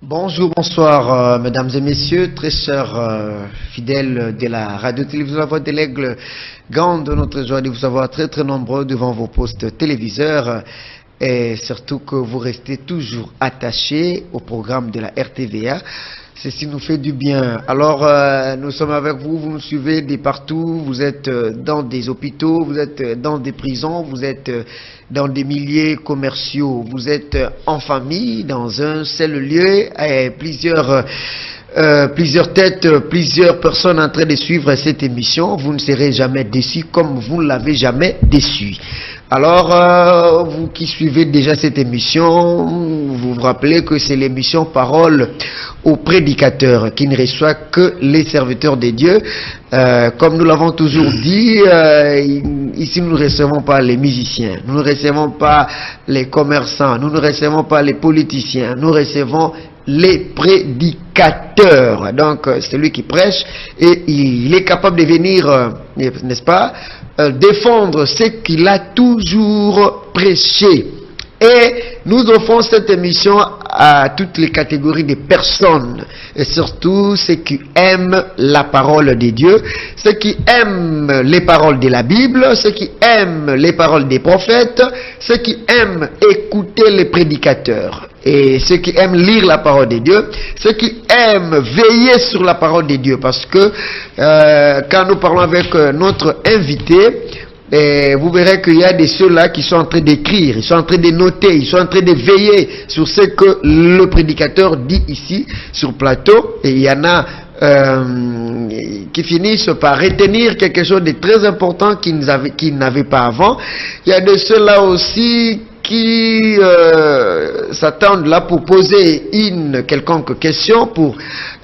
Bonjour, bonsoir, mesdames et messieurs, très chers fidèles de la radio-télévision La Voix de l'Aigle. Grande de notre joie de vous avoir très nombreux devant vos postes téléviseurs et surtout que vous restez toujours attachés au programme de la RTVA. Ceci nous fait du bien. Alors, nous sommes avec vous, vous nous suivez de partout, vous êtes dans des hôpitaux, vous êtes dans des prisons, vous êtes dans des milieux commerciaux, vous êtes en famille, dans un seul lieu, et plusieurs têtes, plusieurs personnes en train de suivre cette émission. Vous ne serez jamais déçus comme vous ne l'avez jamais déçu. Alors, vous qui suivez déjà cette émission, vous vous rappelez que c'est l'émission Parole aux prédicateurs qui ne reçoit que les serviteurs de Dieu. Comme nous l'avons toujours dit, ici nous ne recevons pas les musiciens, nous ne recevons pas les commerçants, nous ne recevons pas les politiciens, nous recevons les prédicateurs. Donc c'est lui qui prêche et il est capable de venir, n'est-ce pas, défendre ce qu'il a toujours prêché. Et nous offrons cette émission à toutes les catégories de personnes, et surtout ceux qui aiment la parole de Dieu, ceux qui aiment les paroles de la Bible, ceux qui aiment les paroles des prophètes, ceux qui aiment écouter les prédicateurs, et ceux qui aiment lire la parole de Dieu, ceux qui aiment veiller sur la parole de Dieu, parce que quand nous parlons avec notre invité, et vous verrez qu'il y a de ceux-là qui sont en train d'écrire, ils sont en train de noter, ils sont en train de veiller sur ce que le prédicateur dit ici sur plateau. Et il y en a qui finissent par retenir quelque chose de très important qu'ils n'avaient pas avant. Il y a de ceux-là aussi qui s'attendent là pour poser une quelconque question, pour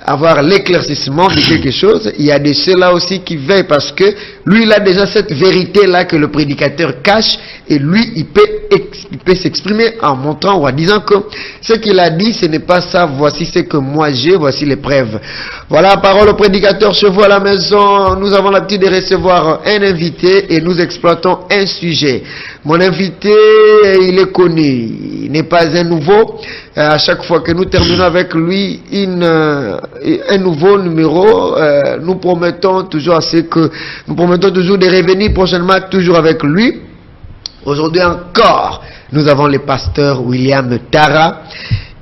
avoir l'éclaircissement de quelque chose. Il y a de ceux-là aussi qui veillent parce que lui, il a déjà cette vérité-là que le prédicateur cache, et lui, il peut s'exprimer en montrant ou en disant que ce qu'il a dit, ce n'est pas ça, voici ce que moi j'ai, voici les preuves. Voilà, parole au prédicateur chez vous à la maison. Nous avons l'habitude de recevoir un invité et nous exploitons un sujet. Mon invité, il est connu, il n'est pas un nouveau. À chaque fois que nous terminons avec lui un nouveau numéro, nous promettons toujours de revenir prochainement toujours avec lui. Aujourd'hui encore, nous avons le pasteur William Tara.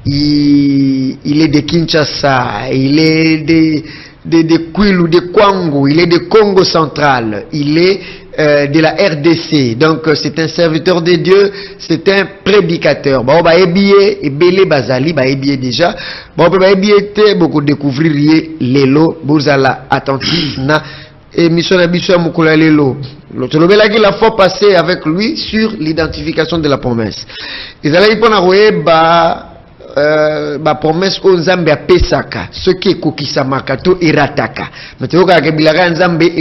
Il est de Kinshasa, il est de Kwilu, de Kwangu, il est de Congo central, il est de la RDC. Donc c'est un serviteur de Dieu, c'est un prédicateur. Bon, bah ébié, ebele bazali, bah ébié déjà. Bon, bah ébié te beaucoup découvrir lelo, bozala attentif na émission d'habitude mukula lelo. La fois passée avec lui sur l'identification de la promesse. Ils allaient pour ba promesse o nzambe apesaka soki ekokisamaka to erataka metyoka kebilaka nzambe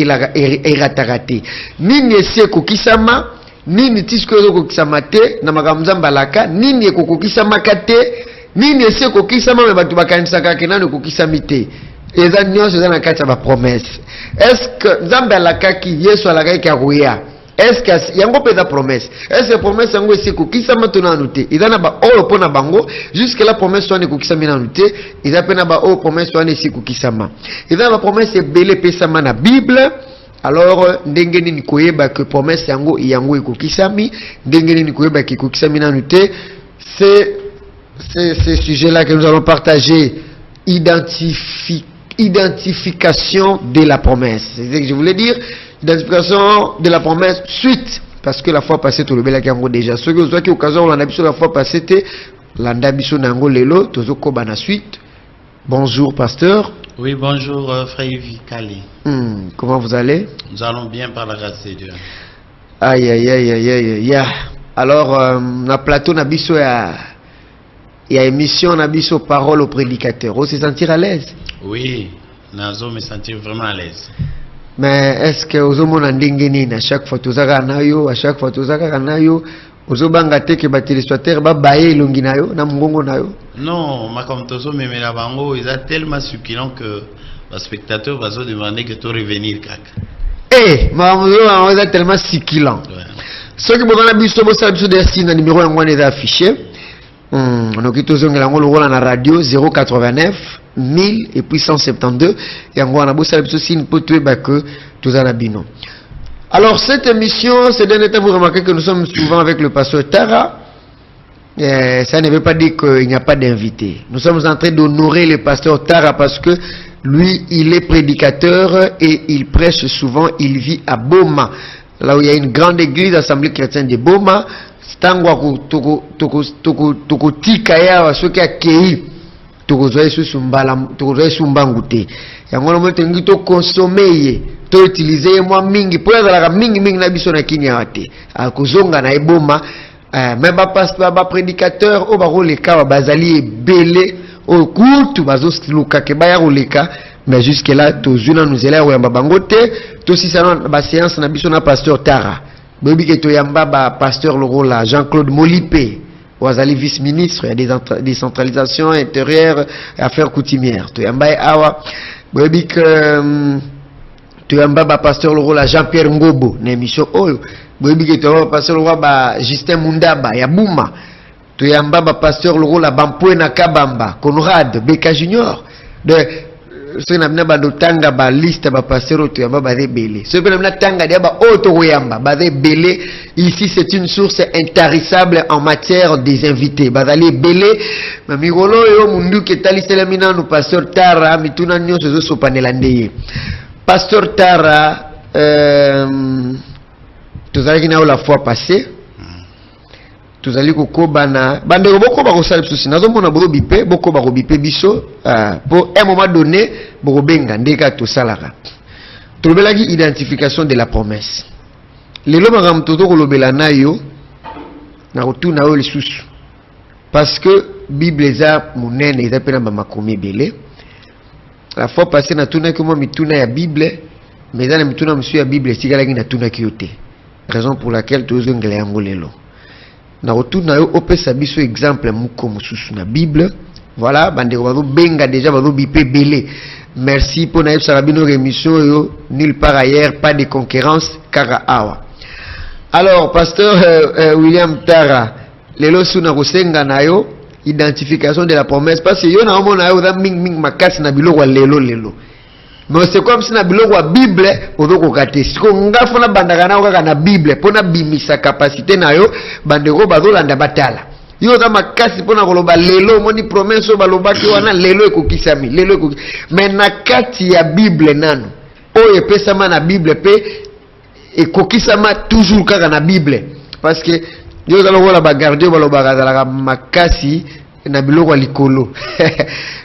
erataka te nini esi ekokisama nini tisiko ekokisama te na makambo nzambe alaka nini ekokisamaka te nini esi ekokisama me bato bakanisaka ke nani ekokisami te eza nyonso eza na kati ya bapromese. Est-ce que nzambe alakaki yesu alakaki akoya? Est-ce que yango peza promesse? Est-ce que promesse yango esi kokisama to nanu te? Eza na ba oyo pona bango jusque la promesse wana kokisami nanu te. Eza pe na ba oyo promesse wana esi kokisama. Eza ba promesse ebele pesama na Bible. Alors ndenge nini koyeba que promesse yango ekokisami, ndenge nini koyeba ki kokisami nanu te? C'est ce sujet-là que nous allons partager. Identification de la promesse. C'est ce que je voulais dire. Identification de la promesse suite, parce que la fois passée tout le bel yango déjà ce que qui occasion on a la fois passée landa biso nango lelo tozoko bana suite. Bonjour pasteur. Oui, bonjour frère Vikali. Comment vous allez? Nous allons bien par la grâce de Dieu. Aïe. Alors na plateau na biso ya émission na biso parole au prédicateur. On se sentir à l'aise? Oui, nazo me sentir vraiment à l'aise. Mais est-ce que ozomona ndenge nini à chaque fois tozaka nayo, à chaque fois tozaka nayo, ozobanga te ke ba téléspectateur ba baye longi nayo na mungongo nayo? Non, makambo tozo memela bango, ils sont tellement succulents que les spectateurs vont demander que tu revenir kaka. Makambo eza tellement succulent. Ce que bozana biso bosala biso de sina numéro yango wana eza affiché. Donc la radio 089 1000 et puis 172 et en gros alors cette émission, c'est d'un état, vous remarquez que nous sommes souvent avec le pasteur Tara. Ça ne veut pas dire qu'il n'y a pas d'invité. Nous sommes en train d'honorer le pasteur Tara parce que lui, il est prédicateur et il prêche souvent. Il vit à Boma, là où il y a une grande église, assemblée chrétienne de Boma. To utiliser moi mingi pour la mingi na biso na kinyate akozonga na eboma même ba pasteur ba prédicateur o ba roleka bazali belé au kutu bazosluka ke ba ya roleka mais jusque là tozuna nous élèves ya bangote to si ça ba séance na biso na pasteur Tara bobi ke to yamba ba pasteur le rôle Jean-Claude Molipé wazali vice-ministre ya décentralisation intérieure affaires coutumières to yamba awa bobi que tu as un pasteur le rôle à Jean-Pierre Ngobo, une émission oyo. Bobi que tu as pasteur le rôle à Justin Mundaba, ya Bouma. Tu as un pasteur le rôle à Bampoe Nakabamba, Conrad, Beka Junior. De ce n'a pas de tanga ba liste ba pasteur tu as ba belé. Ce que n'a tanga de ba auto yamba, ba belé. Ici c'est une source intarissable en matière des invités. Ba dali belé. Ma mirolo yo mundu ke tali selamina no pasteur Tara mituna nyonso zo sopanelande. Pasteur Tara, tu as dit la fois passée, tu as dit que bana, bande beaucoup ba kosala biso, nazo mona boro bipé, beaucoup ba bipé biso, pour un moment donné, boro benga ndeka to salaka. Tu belagi identification de la promesse. Les lois magam toto ko lobela na yo, na rotuna yo lisusu. Parce que Bible eza munene eza pena ba makomi belé. La fois passée, na tuna que moi mituna ya Bible, mais dans la mituna monsieur ya Bible, si galagi na tuna kiote. Raison pour laquelle tous les anglais angolelo. Na rotuna yo opé sabiso exemple muko mususu na Bible. Voilà, bande ko benga déjà ba bipé belé. Merci pour naïf sarabino émission yo nulle part ailleurs, pas de concurrence kara awa. Alors pasteur William Tara, lelo suna kosenga na yo identification de la promesse parce que yo na mona yo da ming makasi na biloko lelo mais c'est comme si na biloko Bible odoko kate siko ngafo na bandaka na okaka na Bible pona bimisa capacité na yo bandeko bazolanda batala yo da makasi pona koloba lelo moni promesse balobaki wana lelo ekokisami lelo mais na kati ya Bible nano oyo epesama na Bible pe ekokisama toujours kaka na Bible parce que yo za lokola ba garder balobaka zalaka makasi na biloko likolo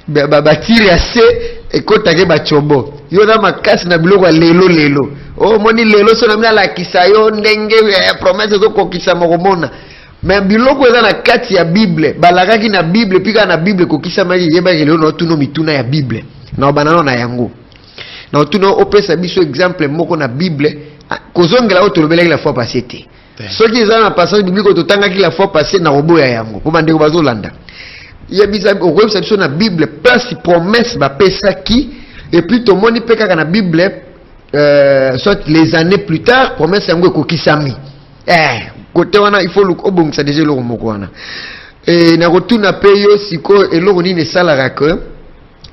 ba tire ase ekota ke ba chombo yo za makasi na biloko lelo oh moni lelo so na mina la kisayo ndenge promesse zo kokisa mokomona mais biloko eza na kati ya Bible balakaki na Bible pika na Bible kokisa maki yeba lelo no tuno mituna ya Bible na banano na yango na tuno opesa biso exemple moko na Bible kozongela otolobelaki la fois passée te. Ce qui est un passage biblique au tanga qui la fois passée na roboya yango pour bande bazolanda ya bisa au website sur la Bible place promesse ba pesa qui et puis to moni peka na Bible soit les années plus tard promesse yango ekokisami côté wana il faut le obongisa déjà le moko wana et na rotuna peyo siko eloko nini salaka que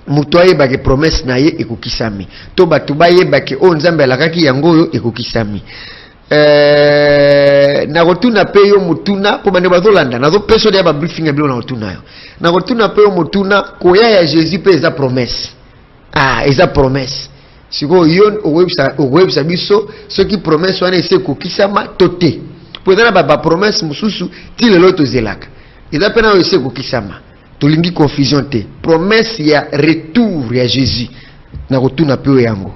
muto ayeba ke promesse na ye ekokisami to bato bayeba ke o nzambe alakaki yango oyo ekokisami na rotuna pe yo mutuna po bande bazolanda nazo peso de ba briefing bilo na rotuna yo na rotuna pe yo mutuna koya ya Jésus pe eza promesse eza promesse siko yo o website biso ce qui promesse wana ese kokisama tote po eza na ba promesse mususu ti lelo to zelaka eza pena o ese kokisama to lingi confusion te promesse ya retour ya Jésus na rotuna pe yo yango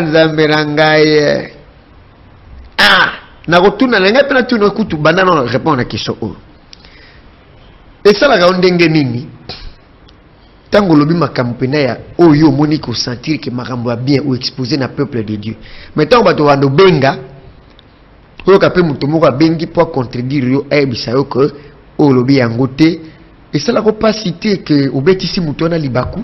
nzambe na ngai na kotuna na ngai pena tuna kutu banda na répondre na question oyo esalaka ndenge nini tango lobi makambo pena ya oyo omoni ko sentir que makambo ya bien ou exposer na peuple de Dieu mais tango bato bando benga oyo kape muto moko abengi po contredire yo ayebisa yo que oyo lobi yango te esalaka pasi te que obetisi muto na libaku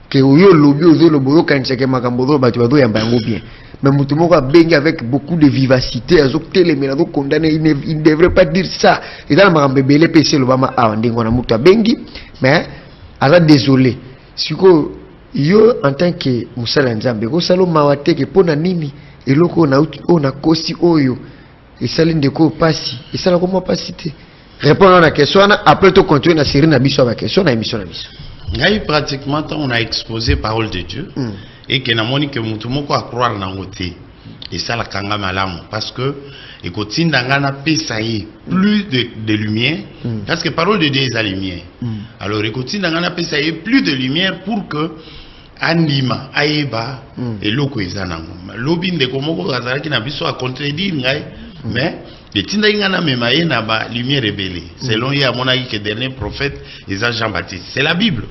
que oyo lobi ozo lobo kanisa ke makambo ba tu ba yamba yango bien. Mais mutu moko bengi avec beaucoup de vivacité, azo telemela do condamner, il ne devrait pas dire ça. Et dans makambo belé PC lo bama a ndingo na mutu bengi, mais ala désolé. Siko yo en tant que musala nzambe ko salo mawate ke pona nini eloko na ona kosi oyo et sali ndeko pasi et sala comment pasité. Répondre à la question après to continuer na série na biso ba question na émission na biso. Ngai pratiquement on a exposé parole de Dieu et que na moni que mutu moko a croire na ngote et ça la kanga malamu parce que et kotinda ngana pesa yi plus de lumière parce que parole de Dieu est la lumière. Alors et kotinda ngana pesa yi plus de lumière pour que andima aeba et loko ezanango lobi ndeko moko kazalaki na biso a contredire ngai mais le tinda ingana memaye na ba lumière rebelle selon ya monaki que dernier prophète eza Jean-Baptiste, c'est la Bible.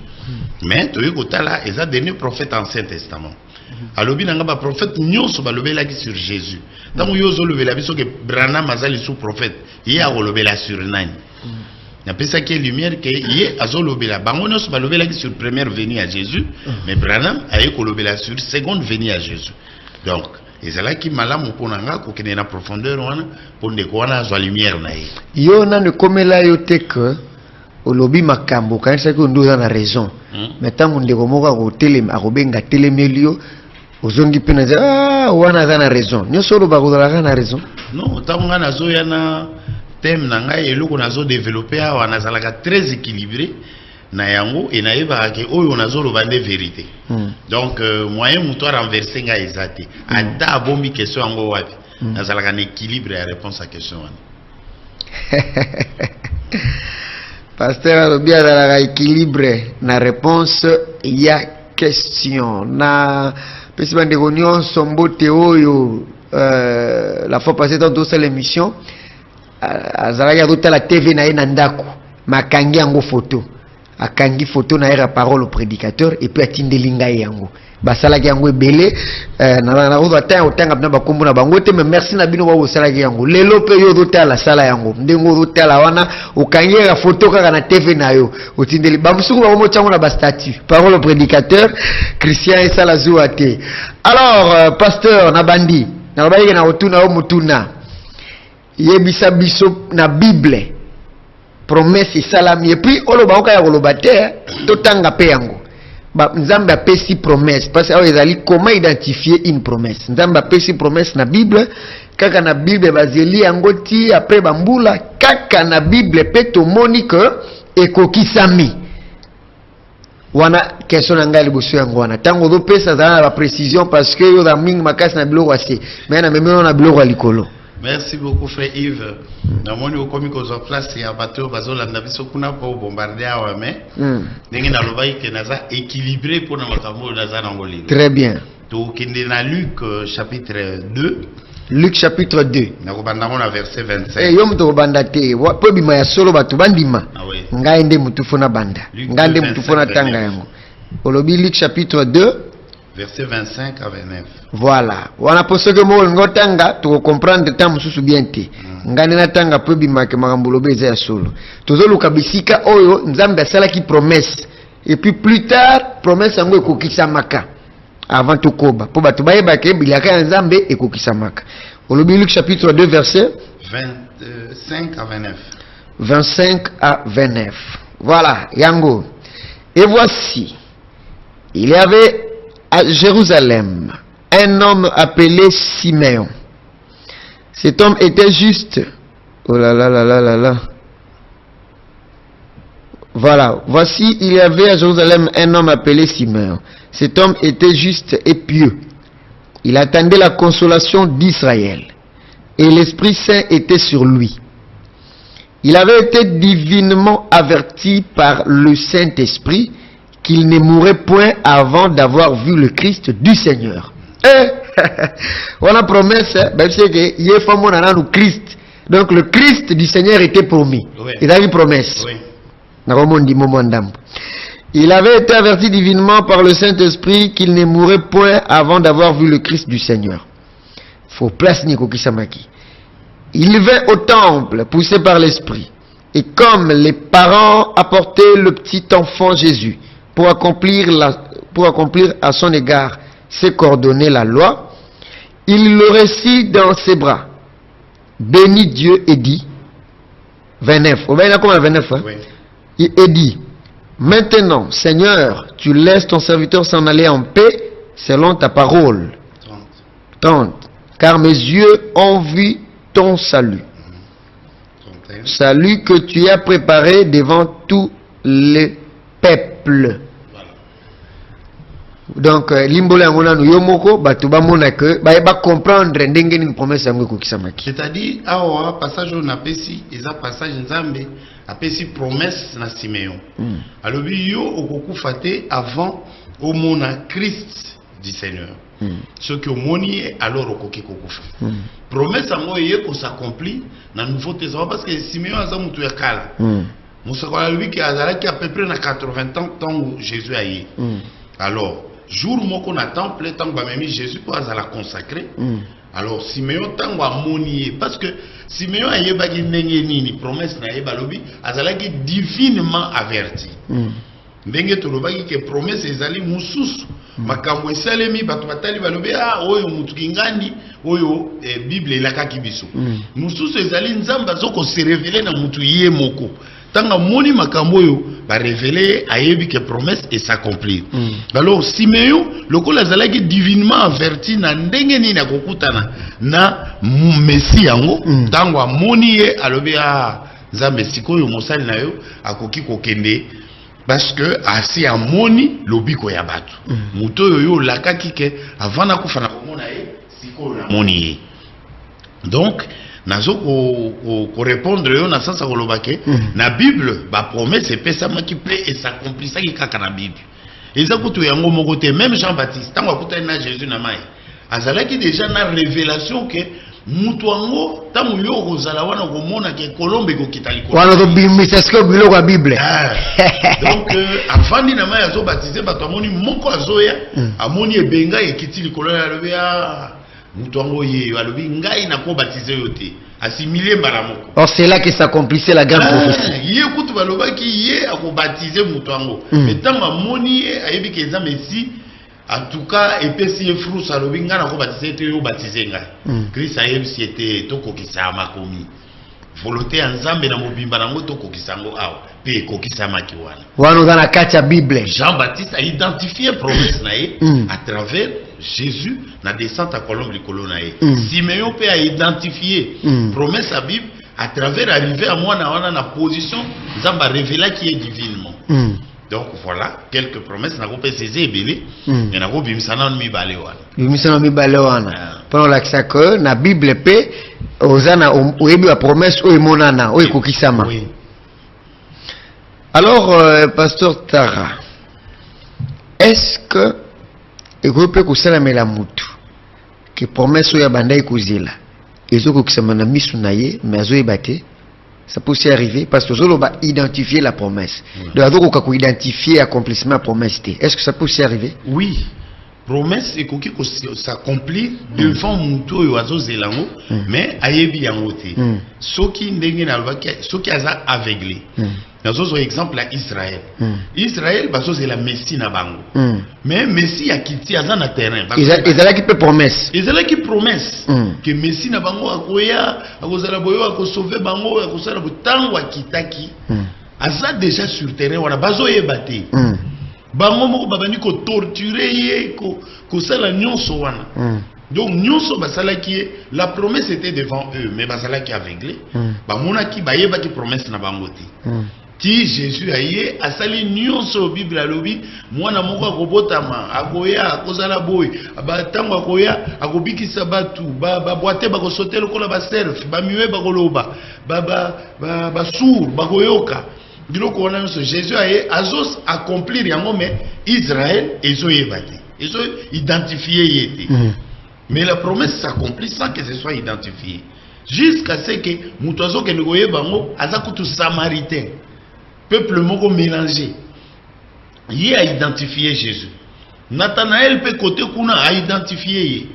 Mais to yekotala eza dernier prophète Ancien Testament. Alobi nanga ba prophète nyonso ba lobelaki sur Jésus. Tango yozo lobela biso que Branham azali sous prophète, ye a lobela sur nani. Na pesa ki lumière que ye azolobela bango nyonso ba lobelaki sur première venue à Jésus, mais Branham a lobela sur seconde venue à Jésus. Donc ezalaki malamu pona nga ko kene na profondeur wana ponde ko wana azwa lumière na ye. Yo na ne komela yo te que olobi makambo kanisa ko ndoza na raison. Mais tango ndeko moko ko telema akobenga telemelio ozongi pena wana za na raison. Nyoso lo bakozala na raison. Non, tango nga nazo ya na thème na ngai eloko nazo développer awa nazalaka très équilibré na yango et na yeba ke oyo nazo lo bande vérité. Donc moyen muto renverser nga ezate. Ata bombi question yango wapi. Nazalaka na équilibre ya réponse à question wana. Pasteur alobi azalaka équilibre na réponse ya question na pesi bandeko nyonso mbote oyo la fois passée dans cette émission azalaki azotala TV na ye na ndako makangi yango photo akangi photo na era parole au prédicateur et puis atindeli ngai yango basalaki yango ebele na rozo atanga otanga na bakombo na bango te mais merci na bino ba bosalaki yango lelo pe yo zotala sala yango ndengo zotala wana okangi ya photo kaka na TV na yo otindeli ba musuku ba mo chango na ba statut parole au prédicateur Christian et sala zuate. Alors pasteur na bandi na baye na otuna o mutuna yebisa biso na Bible promesse salami et puis oloba oka ya koloba te totanga pe yango ba nzambe apesi promesse parce que ezali comment identifier une promesse. Nzambe apesi promesse na Bible kaka na Bible bazeli yango ti après bambula kaka na Bible pe to moni que ekokisami wana question na ngali boso yango wana tango do pesa za la précision parce que yo da mingi makasi na biloko ase mais na memeno na biloko alikolo. Merci beaucoup frère Yves. Na moni o komi ko zo place ya bateau bazola na biso kuna po bombarder awa mais ndenge na lobai ke naza équilibré pour na makambo naza na ngolilo. Très bien. To kende na Luc chapitre 2. Luc chapitre 2. Na ko banda na verset 25. Eh yo mto banda te po bima ya solo batu bandima. Ah oui. Ngai nde mutu fona banda. Ngai nde mutu fona tanga yango. Olobi Luc chapitre 2 verset 25 à 29. Voilà. Wana posoke mo ngotanga to comprendre tamu susu bien te. Ngani na tanga pe bima ke makambo lobeza ya solo. Tozoluka bisika oyo nzambe asala ki promesse. Et puis plus tard promesse yango ekokisamaka. Avant to koba. Po batu bayeba ke bilaka ya nzambe ekokisamaka. Olobi Luc chapitre 2 verset 25 à 29. 25 à 29. Voilà, yango. Et voici, il y avait à Jérusalem un homme appelé Siméon. Cet homme était juste. Oh là là là là là là. Voilà. Voici, il y avait à Jérusalem un homme appelé Siméon. Cet homme était juste et pieux. Il attendait la consolation d'Israël. Et l'Esprit Saint était sur lui. Il avait été divinement averti par le Saint-Esprit qu'il ne mourrait point avant d'avoir vu le Christ du Seigneur. On a promesse, c'est que il faut mon Christ. Donc le Christ du Seigneur était promis. Oui. Il a eu promesse. Oui. Il avait été averti divinement par le Saint-Esprit qu'il ne mourrait point avant d'avoir vu le Christ du Seigneur. Faut place Niko Kisamaki. Il vint au temple, poussé par l'Esprit. Et comme les parents apportaient le petit enfant Jésus pour accomplir pour accomplir à son égard ses coordonnées, la loi, il le récit dans ses bras, bénit Dieu et dit, 29, on va y aller comme à 29, hein? Oui. Et dit, maintenant, Seigneur, tu laisses ton serviteur s'en aller en paix selon ta parole. 30. Car mes yeux ont vu ton salut. 31. Salut que tu as préparé devant tous les peuples. Donc, limbola ngona no yomoko batu ba mona que ba comprendre ndenge ni promesse yango ko kisamaki. C'est-à-dire awa passage on apesi eza passage nzambe apesi promesse na Siméon. Alobi yo okokufa te avant au mona Christ du Seigneur. Ce que moni alors okoki kokufa. Promesse yango ye ko s'accomplit na Nouveau Testament parce que Siméon aza mutu ya kala. Musakola lui qui azalaki à peu près na 80 ans tant Jésus a yé. Alors jour moko na temple tant ba memi Jésus pour azala consacré. Alors Siméon tant wa moni parce que Siméon a yeba ki ndenge nini promesse na yeba lobi azalaki divinement averti. Ndenge tolobaki ke promesse ezali mususu makambo esalemi bato batali balobi oyo mutu kingandi oyo Bible elakaki biso. Mususu ezali nzambe azoko se révéler na mutu ye moko. Tanga moni makambo yo ba révéler ayebi que promesse et s'accomplir. Alors Siméon lokola azalaki divinement averti na ndenge nini akokutana na Messie yango tanga moni ye alobi nzambe sikoyo mosali na yo akoki kokende parce que asi amoni lobiko ya batu. Muto yo lakaki ke avant na kufa na komona ye sikoyo na moni ye. Donc nazo ko répondre yo na sasa kolobake na Bible ba promesse epesa maki ple et s'accomplissa ki kaka na Bible. Eza kutu yango moko te même Jean-Baptiste tango akutana na Jésus na mai azalaki déjà na révélation que mutu yango tango yo kozala wana komona ke kolombe ko kitali ko wana ko bimisa sko biloko ya Bible. Donc afandi na mai azo baptiser bato amoni moko azoya amoni ebenga ekiti likolo ya lobia mutu yango ye alobi ngai na ko baptiser yo te assimiler mbala moko. Or c'est là que s'accomplissait la grande prophétie. Ye kutu balobaki ye ako baptiser mutu yango mais tango amoni ayebi ke eza Messie en tout cas epesi ye fruit alobi ngai na ko baptiser te yo baptiser ngai. Christ ayebi si ete tokokisa makomi volonté ya nzambe na mobimba nango tokokisa ngo awa pe kokisamaki wana. Wana dans la carte ya Bible. Jean-Baptiste a identifié promesse na ye à travers Jésus na descente à colombe likolo na ye. Siméon peut a identifié promesse à Bible à travers arriver à moi na na position nzamba révéla qui est divinement. Donc voilà quelques promesses na ko peseze ebele mais na ko bimisana mi balé wana. Bimisana mi balé wana. Pendant l'accès que na Bible pe ozana oyebi la promesse o emonana o ekokisama. Oui. Alors pasteur Tara, est-ce que ekope kusala mela mutu que promesse ya banda ekozila ezokokisama na misu na ye mais azoyebate? Ça peut aussi arriver parce que Zolo va identifier la promesse. Donc, on va identifier l'accomplissement de la promesse. Est-ce que ça peut aussi arriver? Oui. Promesse et qui s'accomplit devant Mouto et Oiseau Zélango, mais ayebi yangote. Ceux qui sont aveuglés. Nous avons exemple à Israël. Israël, c'est la Messie na bango. Mais Messie a quitté na terrain. Ils ont qui peut promesse. Ils ont qui promesse que Messie na bango akoya, akozala boyo akosauver bango, akosala botango akitaki. Aza déjà sur terrain, wana bazo yebate. Bango moko babani ko torturer ye ko sala nyonso wana. Donc nyonso basala ki la promesse était devant eux mais basala ki aveuglé. Ba mona ki bayeba ki promesse na bango te. Ti Jésus aye asali nyonso Bible alobi mwana moko akobotama akoya akozala boy ba tango akoya akobikisa batu ba boite ba kosote lokola ba self ba miwe ba koloba ba sourd ba koyoka. Biloko wana nyonso Jésus aye azos accomplir yango mais Israël ezo yebate ezo identifier yete. Mais la promesse s'accomplit sans que ce soit identifié jusqu'à ce que mutozo ke ngoye bango azakutu samaritain peuple moko mélangé. Il a identifié Jésus. Nathanaël peut côté kuna a identifié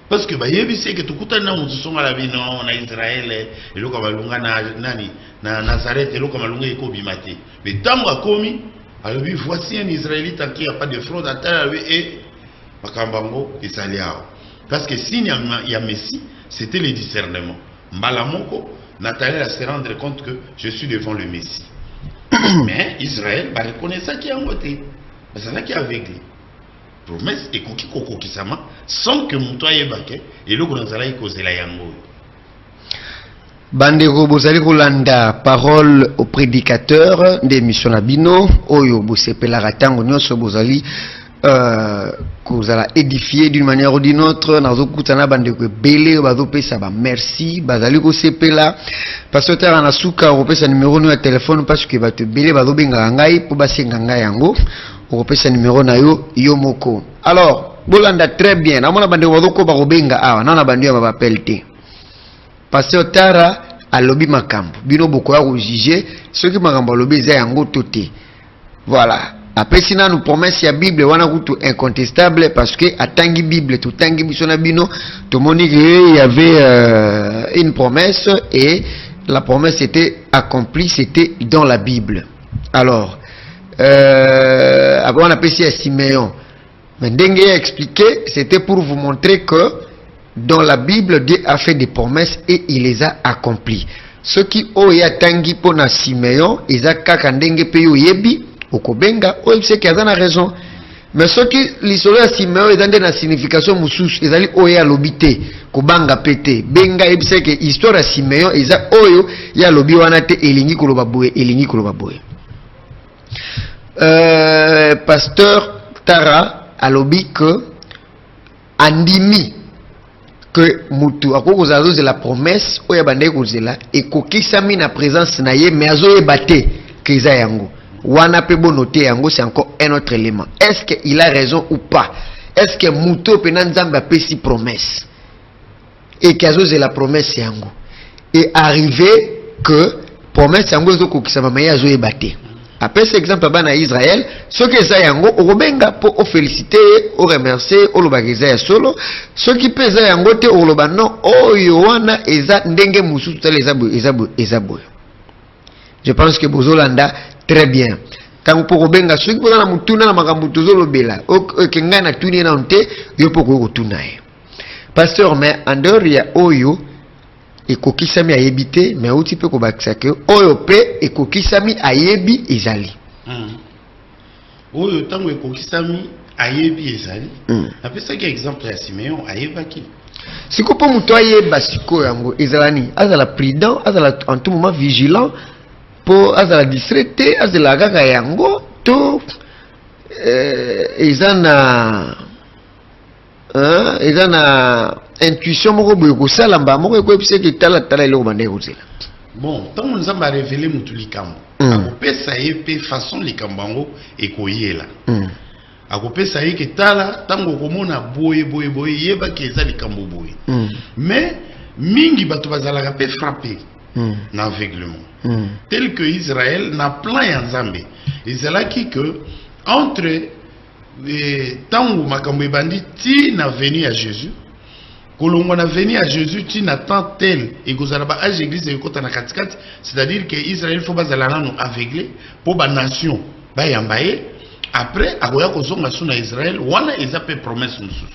parce que yebi c'est que tout kutana mutu songa la bino na Israël et lo kama lunga na nani na Nazareth et lo kama lunga eko bimate. Mais tango akomi Alors oui, voici un Israélite à qui il n'y a pas de fraude à terre et Makambango et Saliao. Parce que s'il y a Messie, c'était le discernement. Mbalamoko, Nathanaël se rendre compte que je suis devant le Messie. Mais Israël va reconnaître ça qui a voté. C'est ça qui est aveuglé. Promesse et koki koko kisama sans que mon toit yebake et le gonzala ikozela yango. Bandeko bozali kolanda parole au prédicateur de mission Nabino oyo bosepelaka tango nyonso bozali kozala édifié d'une manière ou d'une autre nazokutana bandeko ebele bazopesa ba merci bazali kosepela pasteur tara na suka opesa numéro no ya téléphone parce que bato ebele bazobengaka ngai po basenga ngai yango okopesa numéro na yo yo moko. Alors bolanda très bien namona bandeko bazokoba kobenga awa nana bandio ya bapel te. Pasteur Tara alobi makambo bino bokoya ko juger soki makambo alobi eza yango to te. Voilà. Après sinon nous promesse ya Bible wana kutu incontestable parce que atangi Bible tout tangi biso na bino tout le monde il y avait une promesse et la promesse était accomplie, c'était dans la Bible. Alors après on appelle ça Siméon. Mais Dengue a expliqué, c'était pour vous montrer que dans la Bible, Dieu a fait des promesses et il les a accomplies. Ceux qui ont tangi pour na Siméon, ils ont kakandenge peyo yebi, okobenga, c'est qu'ils ont raison. Mais ceux qui l'histoire de Siméon, ils ont une signification moussous, ils ont oya lobité, kobanga pété, benga c'est que l'histoire de Siméon, ils ont oyo ya lobi wanate elingi kolobaboué, elingi kolobaboué. Pasteur Tara a lobby que andimi que mutu akokoza zo la promesse oya bande kozela et kokisami na présence na ye mais azo yebate keza yango wana pe bonoté yango c'est encore un autre élément. Est-ce qu'il a raison ou pas? Est-ce que mutu pena nzamba pesi promesse et kazo la promesse yango et arrivé que promesse yango zo kokisama mais azo yebate. Après cet exemple à Israël, ceux qui sont yango, au benga pour féliciter, au remercier, au lobageza solo, ceux qui pèsent yango te au lobano, oh yoana eza ndenge musu tout les abou. Je pense que Bozolanda très bien. Quand pour benga ceux qui posent la mutuna na makambutuzo lobela, au kenga na tuni na onte, yo poko kotunae. Pasteur mais en dehors ya oyo et kokisami ayebite mais outi pe ko bakisa ke oyo pe et kokisami ayebi ezali oyo tango e kokisami ayebi ezali apesa ki exemple ya Siméon ayebaki siko po muto ayeba siko yango ezalani azala prudent azala en tout moment vigilant po azala distrait azala kaka yango to ezana intuition moko boye ko sala mba moko ko epise ki tala ile ko bande kozela. Bon, tant on nous a révélé mutu likambo. Akopesa yepe façon likambango ekoyela. Akopesa yeke tala tango komona boye yeba ki eza likambo boye. Mais mingi bato bazalaka pe frappé na aveuglement. Tel que Israël na plan ya Nzambe. Ezalaki que entre tango makambo ebandi ti na venu à Jésus. Kolongo na venu à Jésus ti na tant tel et kozala ba age église e kota na katikati, c'est-à-dire que Israël faut bazala nanu aveuglé pour ba nation ba yambaye après akoya kozonga suna Israël wana ezape promesse mususu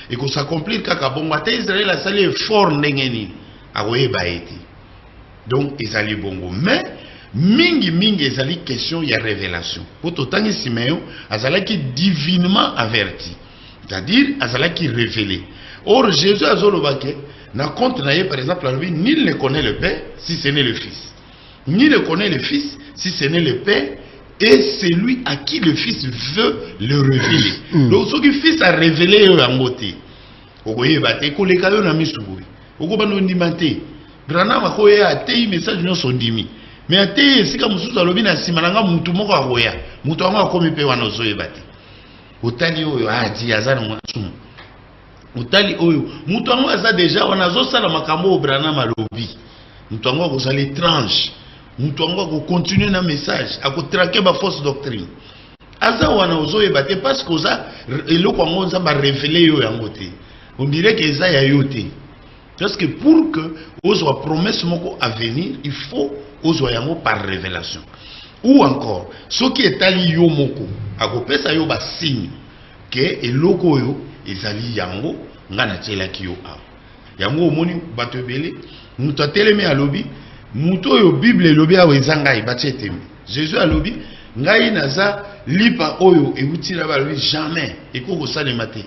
et ko s'accomplir kaka bongo ata Israël a sali effort ndengeni akoyeba eti donc ezali bongo mais mingi ezali question ya révélation pour totangi Siméon azalaki divinement averti, c'est-à-dire azalaki révélé. Or Jésus a zolobake na compte naie par exemple lui nul ne connaît le Père si ce n'est le Fils, ni ne connaît le Fils si ce n'est le Père et c'est lui à qui le Fils veut le révéler. Donc ce que le Fils a révélé en beauté okoye bate ko leka yo na misuboy okobano ndimate grana makoye atei message no sondimi mais atei sika mususu alobi na simananga mutu moko akoya mutu anga akomi pe wana ozoye bate otali oyo adi azana mwasumu utali oyo mutu ango aza deja wana azosala makambo obrana malobi mutu ango akozala étrange mutu ango akocontinue na message akotrake ba fausse doctrine aza wana ozoyeba te parce que oza eloko ango nzambe arévélé yo yango te on dirait que eza ya yo te parce que pour que ozwa promesse moko à venir il faut ozwa yango par révélation ou encore ce qui est ali yo moko akopesa yo ba signe que eloko yo ezali yango ngana tela ki yo a yango omoni bato ebele muto atelemi alobi muto yo bible lobi awe zangai batetemi Jésus alobi ngai naza lipa oyo eutira balobi jamais ekoko salema te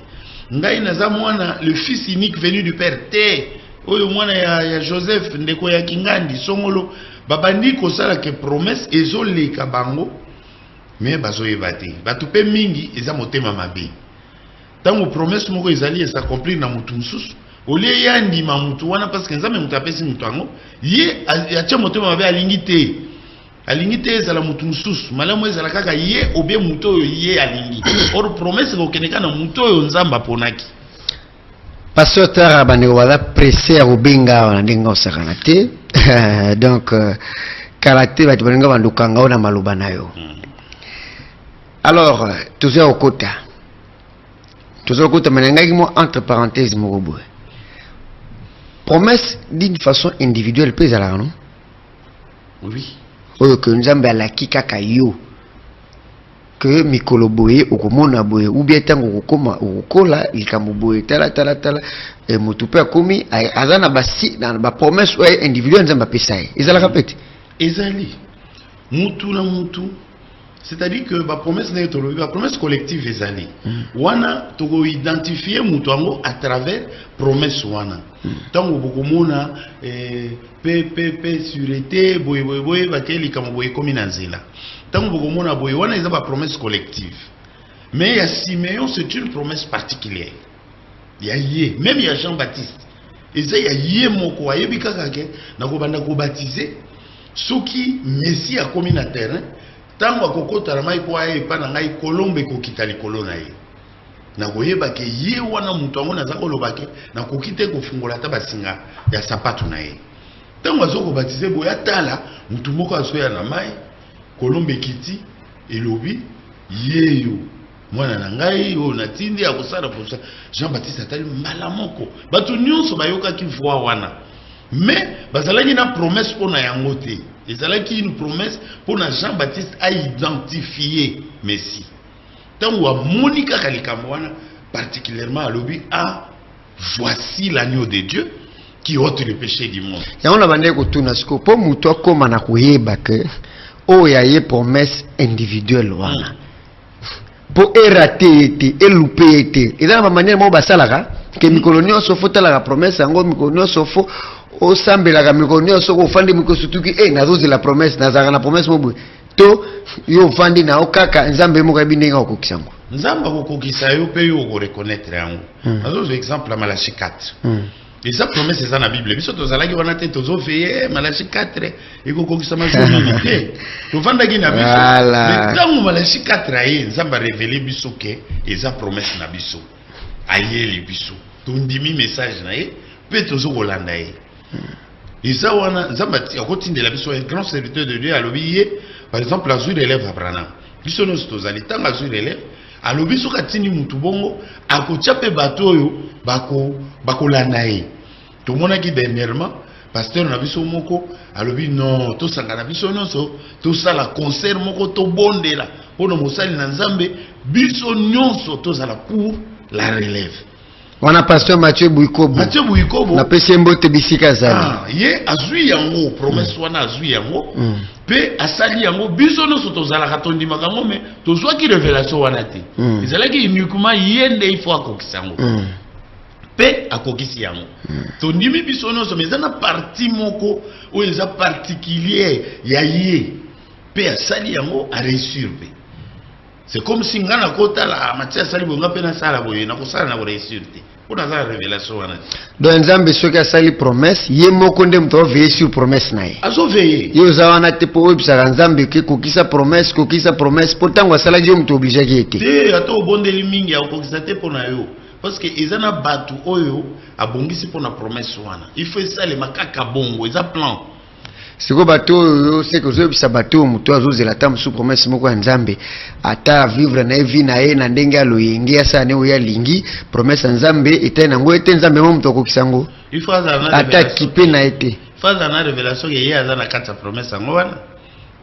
ngai naza mwana le fils unique venu du père te oyo mwana ya Joseph ndeko ya kingandi songolo babandi kosala ke promesse ezoleka bango mais bazoyeba te bato pe mingi eza motema mabe tango promesse moko ezali esakomplir na mutu mususu olie ya ndima mutu wana parce que nzambe mutu apesi mutu yango ye atia motema mabe alingi te ezala mutu mususu malamu ezala kaka ye obie mutu oyo ye alingi or promesse kokendeka na mutu oyo nzambe aponaki. Pasteur Tara bandeko baza pressé ya kobenga wana ndenge osakana te donc kala te bato balinga bandokanga o na maloba na yo. Alors toza okota menengaki mo entre parenthèses moko boye promesse d'une façon individuelle peut ezalaka non? Oui. Oyo ke nzambe alaki kaka yo que mikolo boye okomona boye ou bien tango okoma okola likambo boye tala et mutu pe akomi azana basi na ba promesse individuelle nzambe apesa ye ezalaka pete ezali mutu na mutu. C'est-à-dire que la promesse n'est pas la promesse collective ezali. Wana toko identifier mutu ango à travers promesse wana. Tango bokomona p sûreté boye bakeli kama boye komi na nzela. Tango bokomona boye wana eza ba promesse collective. Mais ya Simeon c'est une promesse particulière. Ya yé, même ya Jean-Baptiste. Eza ya yé moko ayebi kaka ke na ko banda ko baptiser soki Messie a komi na terrain. Tango akokota na mai po aye pa na ngai kolombe kokita likolo na ye na koyeba ke ye wana mutu ango naza koloba ke na kokite kofungola ta basinga ya sapatu na ye tango azoko baptiser boya tala mutu moko asoya na mai kolombe kiti elobi yeyo mwana na ngai o natindi akosala posa Jean-Baptiste atali mbala moko bato nyonso bayokaki voix wana mais bazalaki na promesse pona yango te. Et c'est là qu'il y a une promesse pour Jean-Baptiste à identifier Messie. Tant que Monica Kalikamwana, particulièrement à l'objet, voici l'agneau de Dieu qui ôte le péché du monde. Et on a demandé que tout n'a pas pour nous comme on a couillé que oh y a une promesse individuelle wana. Pour erater et louper et dans la manière moi basalaka que mikolonio sofota la promesse ango mikolonio sofo o sambela ka mikonyo soko fandi miko sutuki nazozi la promesse nazaka na promesse mobu to yo fandi na okaka nzambe moko ebinenga okokisango nzamba kokokisa yo pe yo ko reconnaître yango nazozo exemple la Malachie 4 et ça promesse c'est ça na Bible biso tozalaki wana te tozo feye Malachie 4 ekokokisa mazoni te to fanda ki na biso mais tango Malachie 4 aye nzamba révéler biso ke eza promesse na biso ayeli biso to ndimi message na ye pe tozo kolanda ye. Et ça, on a un grand serviteur de Dieu à l'obéir, par exemple, la joue élève Abraham. Biso nos tozali tant la joue élève, à l'obéir sur katini mutubongo, à kochape bateau bako lanae. Tout le monde a dit dernièrement, pasteur na biso moko, à l'obéir non, tout ça na biso non tout ça la concert moko to bonde là, pour nos mosali na nzambe, biso nyonso to ça la pour la relève. On a pasteur Mathieu Bouikobo. Na pesembo te bisika zali. Ye azui yango promesse wana azui yango. Pe asali yango biso no sotozala katondi makango mais tozwa ki révélation wana te. Ezala ki uniquement yende il faut akokisa yango. Pe akokisi yango. Tondimi biso no so mais na partie moko o eza particulier ya ye. Pe asali yango a réussir pe. C'est comme si ngana kota la matière sali bonga pe na sala boye na kosala na réussir te. Pour la révélation wana. Donc nzambe soki asali promesse ye moko nde mto veiller sur promesse na ye. Azo veiller. Yo zawana te po obisa nzambe ke kokisa promesse pourtant wasala je mto obligé ki ete. Te ato bondeli mingi ya kokisa te pona yo. Parce que ezana batu oyo abongisi pona promesse wana. Il faut ça le makaka bongo, eza plan. Siko bato c'est que zo bisa bato muto azozela ta musu promesse moko ya nzambe ata vivre na vie na ye na ndenge aloyengi asa ne oya lingi promesse nzambe ete na ngo ete nzambe mo muto kokisango il faut azana ata kipe na ete faza na révélation ye azana kata promesse ngo wana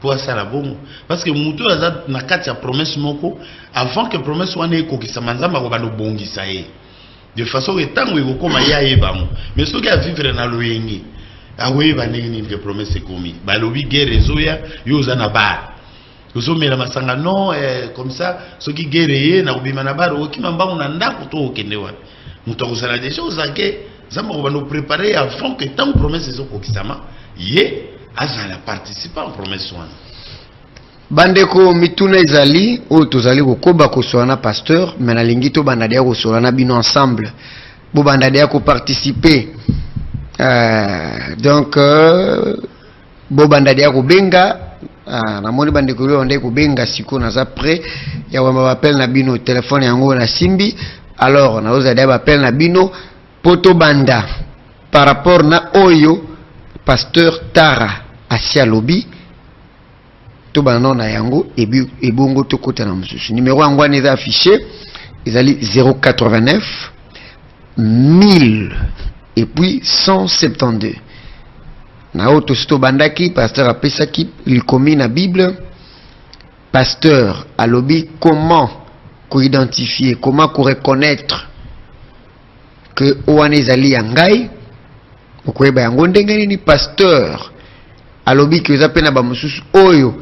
pour ça la bon parce que mutu aza na kati ya promesse moko avant que promesse wana ekokisa manzamba ko bano bongisa ye de façon que tango ekokoma ya yebamo mais soki a vivre na loyengi akoyeba ndenge nini ke promesse ekomi balobi guerre ezoya yo oza na bar ozomela masanga non comme ça soki guerre ye na kobima na bar okima mbango na ndako to okende wana mutu akozala des choses ake zamba ko bano préparer avant que tango promesse ezokokisama ye azala participant en promesse wana. Bandeko mituna ezali o tozali kokoba kosoana pasteur mais na lingi to bandadia kosoana bino ensemble bo bandadia ko participer donc bo bandadia ko benga na moni bandeko yo ndeko benga siko na za près ya wa appel na bino téléphone yango na simbi alors na oza dia appel na bino poto banda par rapport na oyo pasteur Tara Asia Lobi to banana yango ebongo to kota na mususu numéro yango eza affiché ezali 089 1000 et puis 172 na auto sto bandaki pasteur apesaki likomi na Bible pasteur alobi comment identifier comment reconnaître que oane ezali ya ngai okoyeba yango ndenge nini pasteur alobi ke eza pena ba mususu oyo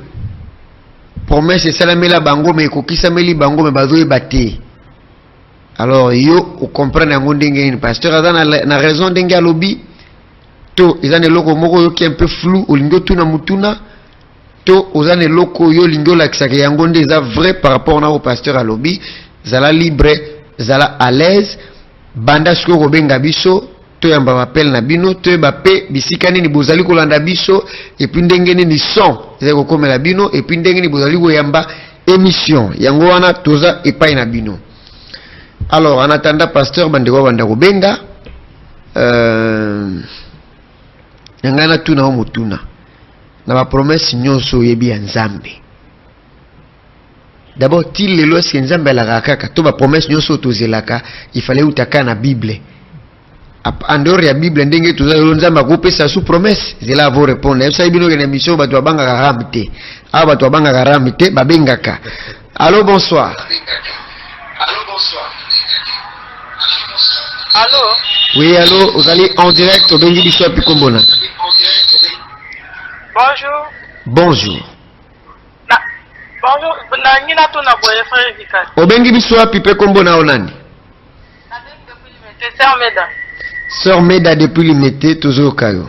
promesse salamela bango me kokisameli bango me bazoyeba te alors yo o comprendre yango ndenge nini pasteur aza na raison ndenge alobi to eza ne loko moko yo ki un peu flou olingo tuna mutuna to oza ne loko yo lingo lakisaka yango nde eza vrai par rapport na au pasteur alobi zala libre zala à l'aise banda siko kobenga biso to yamba appel na bino to bape bisika nini bozali kolanda biso et puis ndenge nini son ezali kokomela bino et puis ndenge nini bozali koyamba émission yango wana toza epai na bino. Alors en attendant pasteur bandeko banda kobenga ngana tuna o mutuna na ba promesse nyonso yebi ya Nzambe. D'abord til lelo est-ce que Nzambe la kaka to ba promesse nyonso tozelaka il fallait utaka na Bible. En dehors ya Bible ndenge tozalo Nzambe akopesa sous promesse zela avo répondre ça ibino na mission bato babanga karamite aba bato babanga karamite babengaka. Allô bonsoir. Allô bonsoir. Allô. Oui allô vous allez en direct au Benji Bishop Kombona. Bonjour. Bonjour. Bonjour, nangina tuna boye frère Vical. Obengi biso pipe Kombona onani. C'est Sœur Meda. Sœur Meda depuis Limete toujours kayo.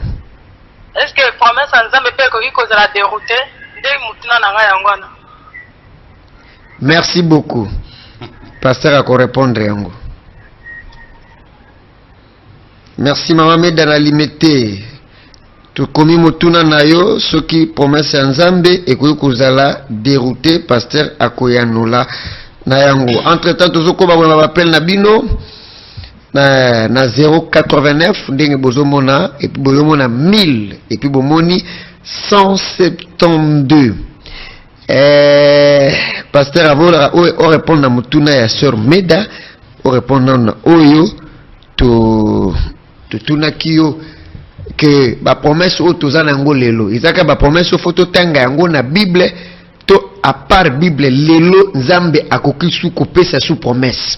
Est-ce que promesse Nzambe pe ko ko la dérouter ndé mutuna nanga yangwana. Merci beaucoup. Pasteur a ko répondre yango. Merci maman Meda na Limete. Tu komi mutuna na yo soki promesse Nzambe ekoki kozala dérouter pasteur akoyanula na yango. Entre temps tozoko ba appel na bino na 089 ndenge bozomona et puis bozomona 1000 et puis bomoni 172 pasteur avola o répondre na mutuna ya sœur Meda o répondre na oyo to tuna kiyo que ba promesse o tozana ngo lelo izaka ba promesse photo tanga yango na Bible to à part Bible lelo Nzambe akoki su kopesa sous promesse.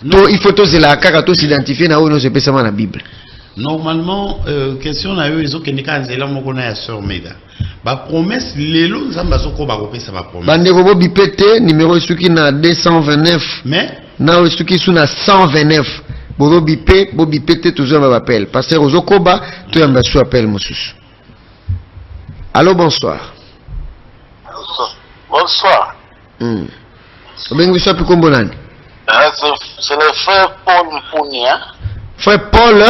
Non, il faut tous la kaka tous s'identifier na oyo se pesa na Bible. Normalement question na yo ezo kenika nzela moko na ya sœur Meda. Ba promesse lelo Nzamba soko ba kopesa ba promesse. Bande ko bipete numéro suki na 229 mais na suki su na 129 bo bipete toujours ba appel pasteur ozokoba to yamba su appel mosusu. Allô bonsoir. Bonsoir. Obengi so pikombo nani? C'est le frère Paul Mpuni, hein? Frère Paul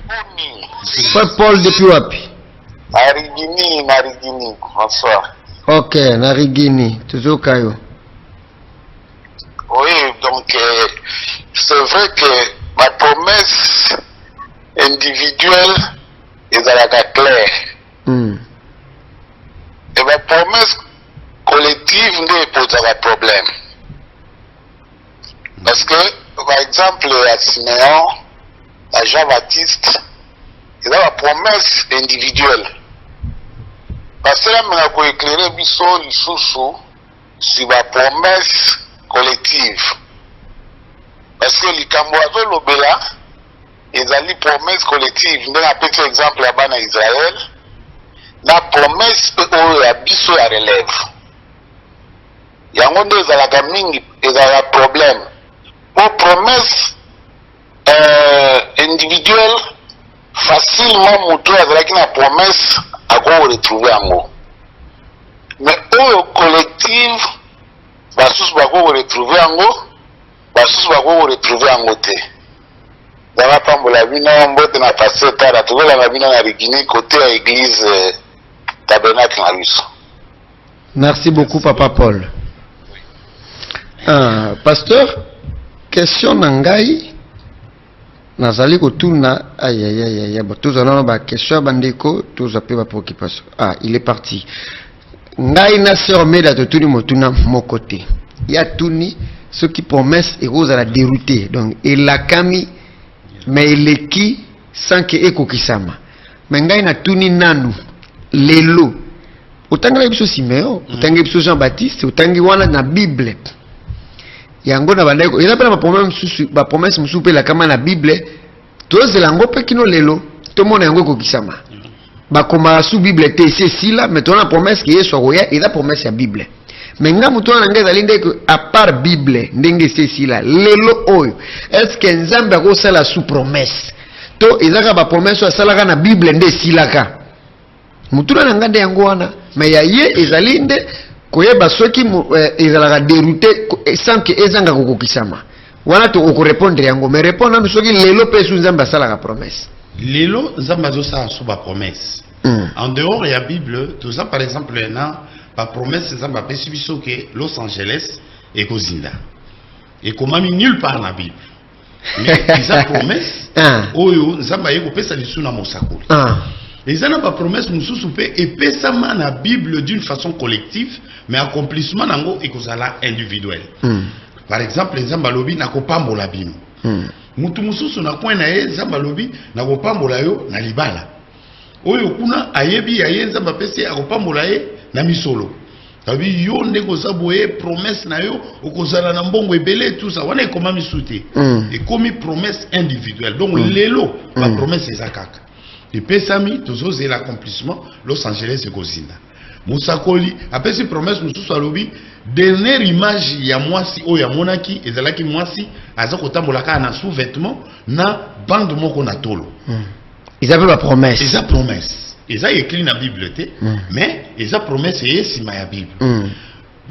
Mpuni. Frère Paul depuis wapi? Narigini, bonsoir. Ok, Narigini, toujours kayo. Oui, donc c'est vrai que ma promesse individuelle est à la claire. Et ma promesse collective ne pose pas de problème. Parce que, par exemple, à Siméon, à Jean-Baptiste, il a la promesse individuelle. pasteur amenga ko éclairer biso lisusu sur la promesse collective. Parce que likambo azolobela ezali promesse collective. Ndenge apesi exemple ya bana Israël na promesse oyo ya biso ya relève. Yango nde ezalaka mingi ezala problème. Pour promesse individuelle, facilement moto azalaki na promesse ako retrouver yango. Mais oyo collective basusu bako retrouver yango, basusu bako retrouver yango te. Dama pambola bino mbote na passer tala tokola na bino na rigini côté à église tabernacle na biso. Merci beaucoup Papa Paul. Pasteur, question nangai nazali kotuna aïe tous on a ba question bandeko tous appelé ba préoccupation. Il est parti. Ngai na sœur Meda totuni motuna mon côté. Ya tuni ce qui promesse et rose à la dérouter. Donc il la kami mais il est qui sans que eko kisama. Mais ngai na tuni nanu lelo. Utanga biso Siméon, utanga biso Jean-Baptiste, utanga wana na Bible. Yango na bandeko ila pena ba promesse musu pe la kama na Bible toze lango pe kino lelo to mona yango kokisama ba koma su Bible te c'est si là mais ton la promesse qui est sur roya et la promesse ya Bible mais nga muto na ngeza linde que à part Bible ndenge c'est si là lelo oyo est-ce que nzambe ko sala sous promesse to ezaka ba promesse ya sala na Bible nde silaka muto na ngade yango wana mais ya ye ezalinde koyeba soki ezalaka dérouté sans que ezanga kokokisama wana to répondre yango mais répondre na soki lelo pe su nzamba sala ka promesse lelo nzamba zo sa sous ba promesse en dehors ya Bible tout ça par exemple na ba promesse nzamba pe biso que Los Angeles et kozinda et komami nulle part na Bible mais isa promesse oyo nzamba yeko pesa lisu na mosakoli les gens n'ont pas promesse nous souper et pesa na Bible d'une façon collective mais accomplissement nango ekozala individuel. Par exemple les zambalobi na kopambola bino. Mutu mususu na point na ye zambalobi na kopambola yo na libala. Oyo kuna ayebi aye nzamba pesi akopambola ye na misolo. Tabi yo ndeko saboye promesse na yo okozala na mbongo ebele tout ça wana ekoma misute. Et comme promesse individuelle. Donc lelo la promesse ezakaka. Et pesami toujours c'est l'accomplissement Los Angeles et Kozinda. Musakoli après cette promesse nous tous alobi dernière image ya mwasi o ya monaki ezalaki mwasi azakotambolaka na sous-vêtement na bande moko na tolo. Ils avaient la promesse. Ils a promesse. Ils a écrit na Bible te mais ils a promesse et sima ya Bible.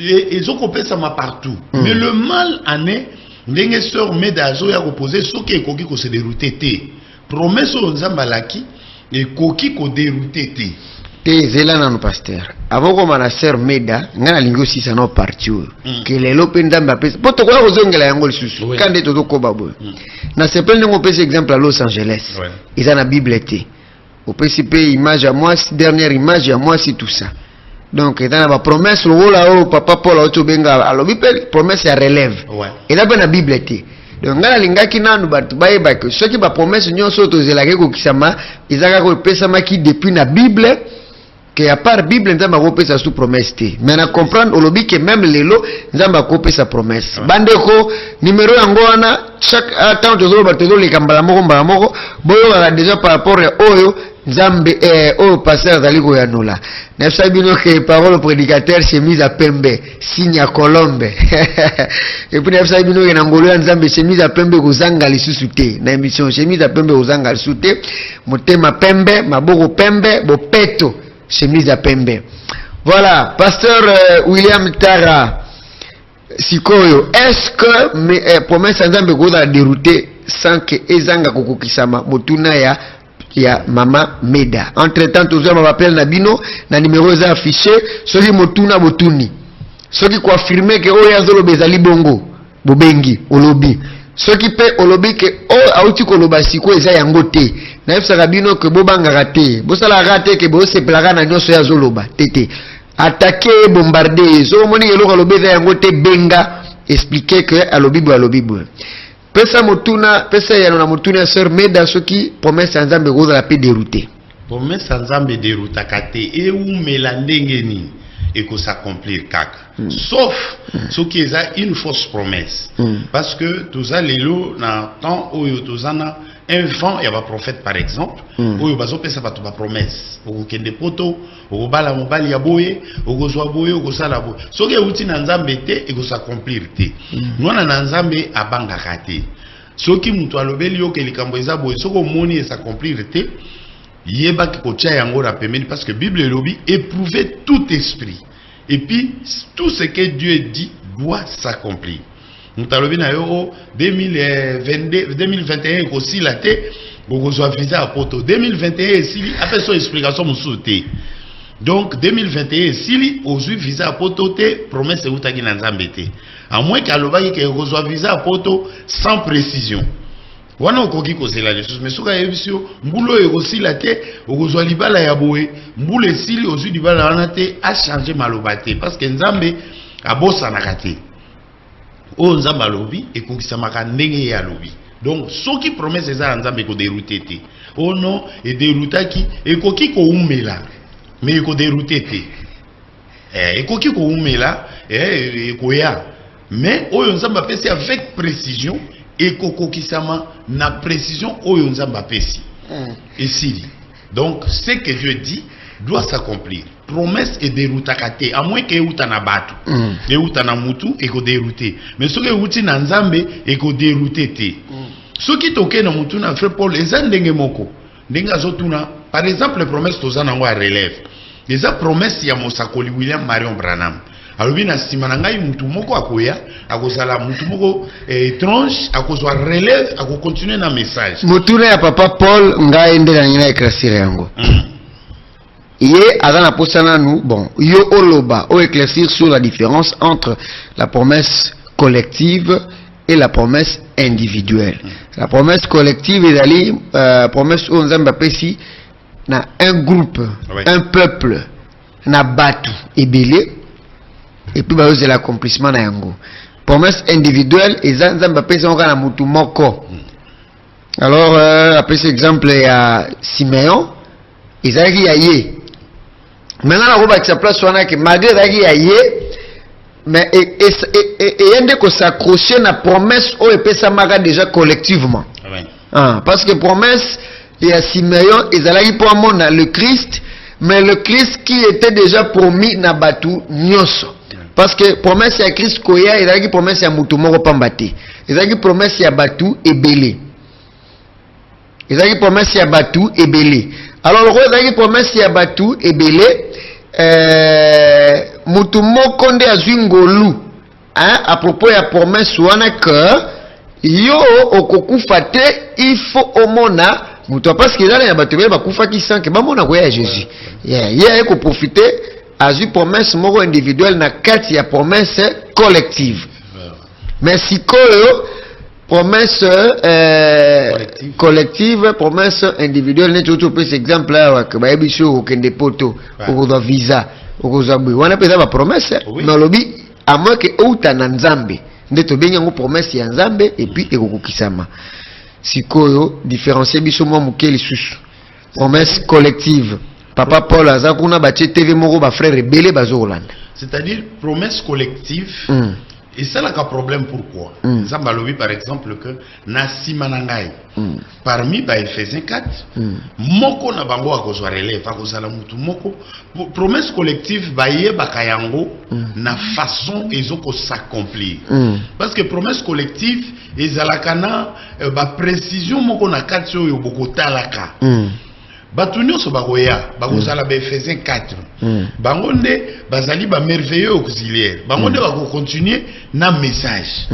Et ils ont coupé ça partout. Mais le mal en est ndenge sœur Medazo ya reposer ce qui ekoki ko se dérouter te. Promesse o nzambalaki et koki ko dérouter te. Te zela na no pasteur. Avant comme na sœur Meda, ngana lingo si ça no parti que les lopenda mbapesa. Poto kwa kozongela yango lisusu. Kande to ko babo. Na se plein ngo pese exemple à Los Angeles. Ils ont la Bible te. Au PCP image à moi, dernière image à moi c'est tout ça. Donc il y a une promesse le là au papa Paul autobenga alors Bible promesse ya relève. Et là ben la Bible te. Donc ngala lingaki nanu batu bayeba que ceux qui ba promesse nyonso tozelaka ko kisama izaka ko pesa maki depuis na Bible que à part Bible nzamba ko pesa sous promesse te. Mais na comprendre olobi que même lelo nzamba ko pesa promesse. Bandeko numéro yango wana chaque temps tozolo batolo le kambala moko boyo ba déjà par rapport à oyo nzambe o pasteur daliko ya nola. Na sabino que parole prédicateur chemise à pembe signe à colombe. Et puis na sabino que ngolo ya nzambe chemise à pembe kozanga lisusu te. Na émission chemise à pembe kozanga lisusu te. Motema pembe, maboko pembe, bopeto chemise à pembe. Voilà, pasteur William Tara Sikoyo, est-ce que promesse nzambe koza dérouter sans que ezanga kokokisama motuna ya Mama Meda. Entre-temps, tous les appels Nabino, na numéro est affiché, ceux qui motuna botuni. Ceux qui confirment que Oyazolo Bezali Bongo, Bobengi, Olobi. Ceux qui paient Olobi que Aouti Kolobasiko eza yangote. Naef Sarabino que Bobanga raté. Bosala raté que Bo se plaga na nyoso ya Zoloba. Tete. Attaquer, bombarder. So moni yelo Olobi eza yangote benga. Expliquer que Alobibo. Pesa motuna, pesa ya na motuna sœur Meda soki promesse nzambe goza la paix dérouté. promesse nzambe derutaka te e umela ndenge nini eko s'accomplir kaka sauf ce qui est une fausse promesse parce que toza lelo na temps oyo tozana un vent ya ba prophète par exemple oyo bazopesa bato ba promesse okokende poto okobala mobali ya boye okozwa boye okosala boye soki euti na nzambe te eko s'accomplir te mwana na nzambe abangaka te soki mutu alobeli yo ke likambo eza boye soki omoni s'accomplir te yeba ki kotia yango na pembeni parce que Bible elobi éprouver tout esprit et puis tout ce que Dieu dit doit s'accomplir. Mutalobi na yo 2021 aussi la te bokozwa visa à poto 2021 sili après son explication musuté. Donc 2021 sili ozwi visa à poto te promesse utaki na nzambe te. À moins qu'alobaki ke bokozwa visa à poto sans précision. Wana okoki kozela les choses mais soka yebisio mbulo ekosila te okozwa libala ya boye mbule esili ozwi libala wana te a changer maloba te parce que nzambe abosanaka te o nzambe alobi ekokisamaka ndenge ya lobi donc soki promesse eza ya nzambe ekoderute te o non ederutaki ekoki koumela mais ekoderute te ekoki koumela ekoya mais oyo nzambe apesi avec précision ekokokisama na précision oyo nzamba pesi esili donc ce que Dieu dit doit s'accomplir promesse et déroutakate à moins que euta na batu euta na mutu eko dérouté mais soki euti na nzambe eko dérouté te soki toke na mutu na frère Paul eza ndenge moko ndenge azotuna par exemple promesse toza nango a relève eza promesse ya mosakoli William Marion Branham alobi na sima na ngai mutu moko akoya akozala mutu moko étrange akozwa relève akokontinue na message mutuna ya papa Paul ngai ndela ngina éclaircir yango ye azana posana nous bon yo oloba o éclaircir sur la différence entre la promesse collective et la promesse individuelle. La promesse collective est d'aller promesse où nzamba pesi na un groupe un peuple na batu ebele et puis bah c'est l'accomplissement na yango. Promesse individuelle et nzamba pesi on na mutu moko. Alors après cet exemple il y a Siméon ezaki ya ye. Maintenant on va que sa place soit que malgré ezaki ya ye mais et yende ko s'accrocher na promesse o epesa maka déjà collectivement. Parce que promesse il y a Siméon ezalaki pour amona le Christ mais le Christ qui était déjà promis na batu nyonso. Parce que promesse ya Christ koya ezalaki promesse ya mutu moko pambate. Ezalaki promesse ya batu ebele. Ezalaki promesse ya batu ebele. Alors le ezalaki promesse ya batu ebele mutu moko nde azwi ngolu à propos ya promesse wana que yo okokufa te il faut omona mutu parce que ezala ya batu ebele bakufaki sans que bamona koya Jésus. Ye ko profiter azwi promesse moko individuelle na kati ya promesse collective. Mais sikoyo promesse collective, promesse individuelle, n'est tout peu cet exemple là que ba biso okende poto okozwa visa okozwa boy wana pesa ba promesse mais lobi à moins que outa na nzambe ndeto benga ngo promesse ya nzambe et puis ekokukisama sikoyo différencier biso mo mukeli susu promesse collective papa Paul azakuna ba TV moko ba frère belé bazolanda c'est-à-dire promesse collective. Et c'est là qu'un problème pourquoi Zambalobi par exemple que na simanangai parmi ba Ephésiens 4 moko na bango akozwa relève akozala mutu moko promesse collective ba yeba kayango na façon ezoko s'accomplir parce que promesse collective ezalaka na ba précision moko na kati oyo bokotalaka batu nyonso bakoya bakozala ba Ephésiens 4 bango nde bazali ba merveilleux auxiliaire bango nde bako continuer na message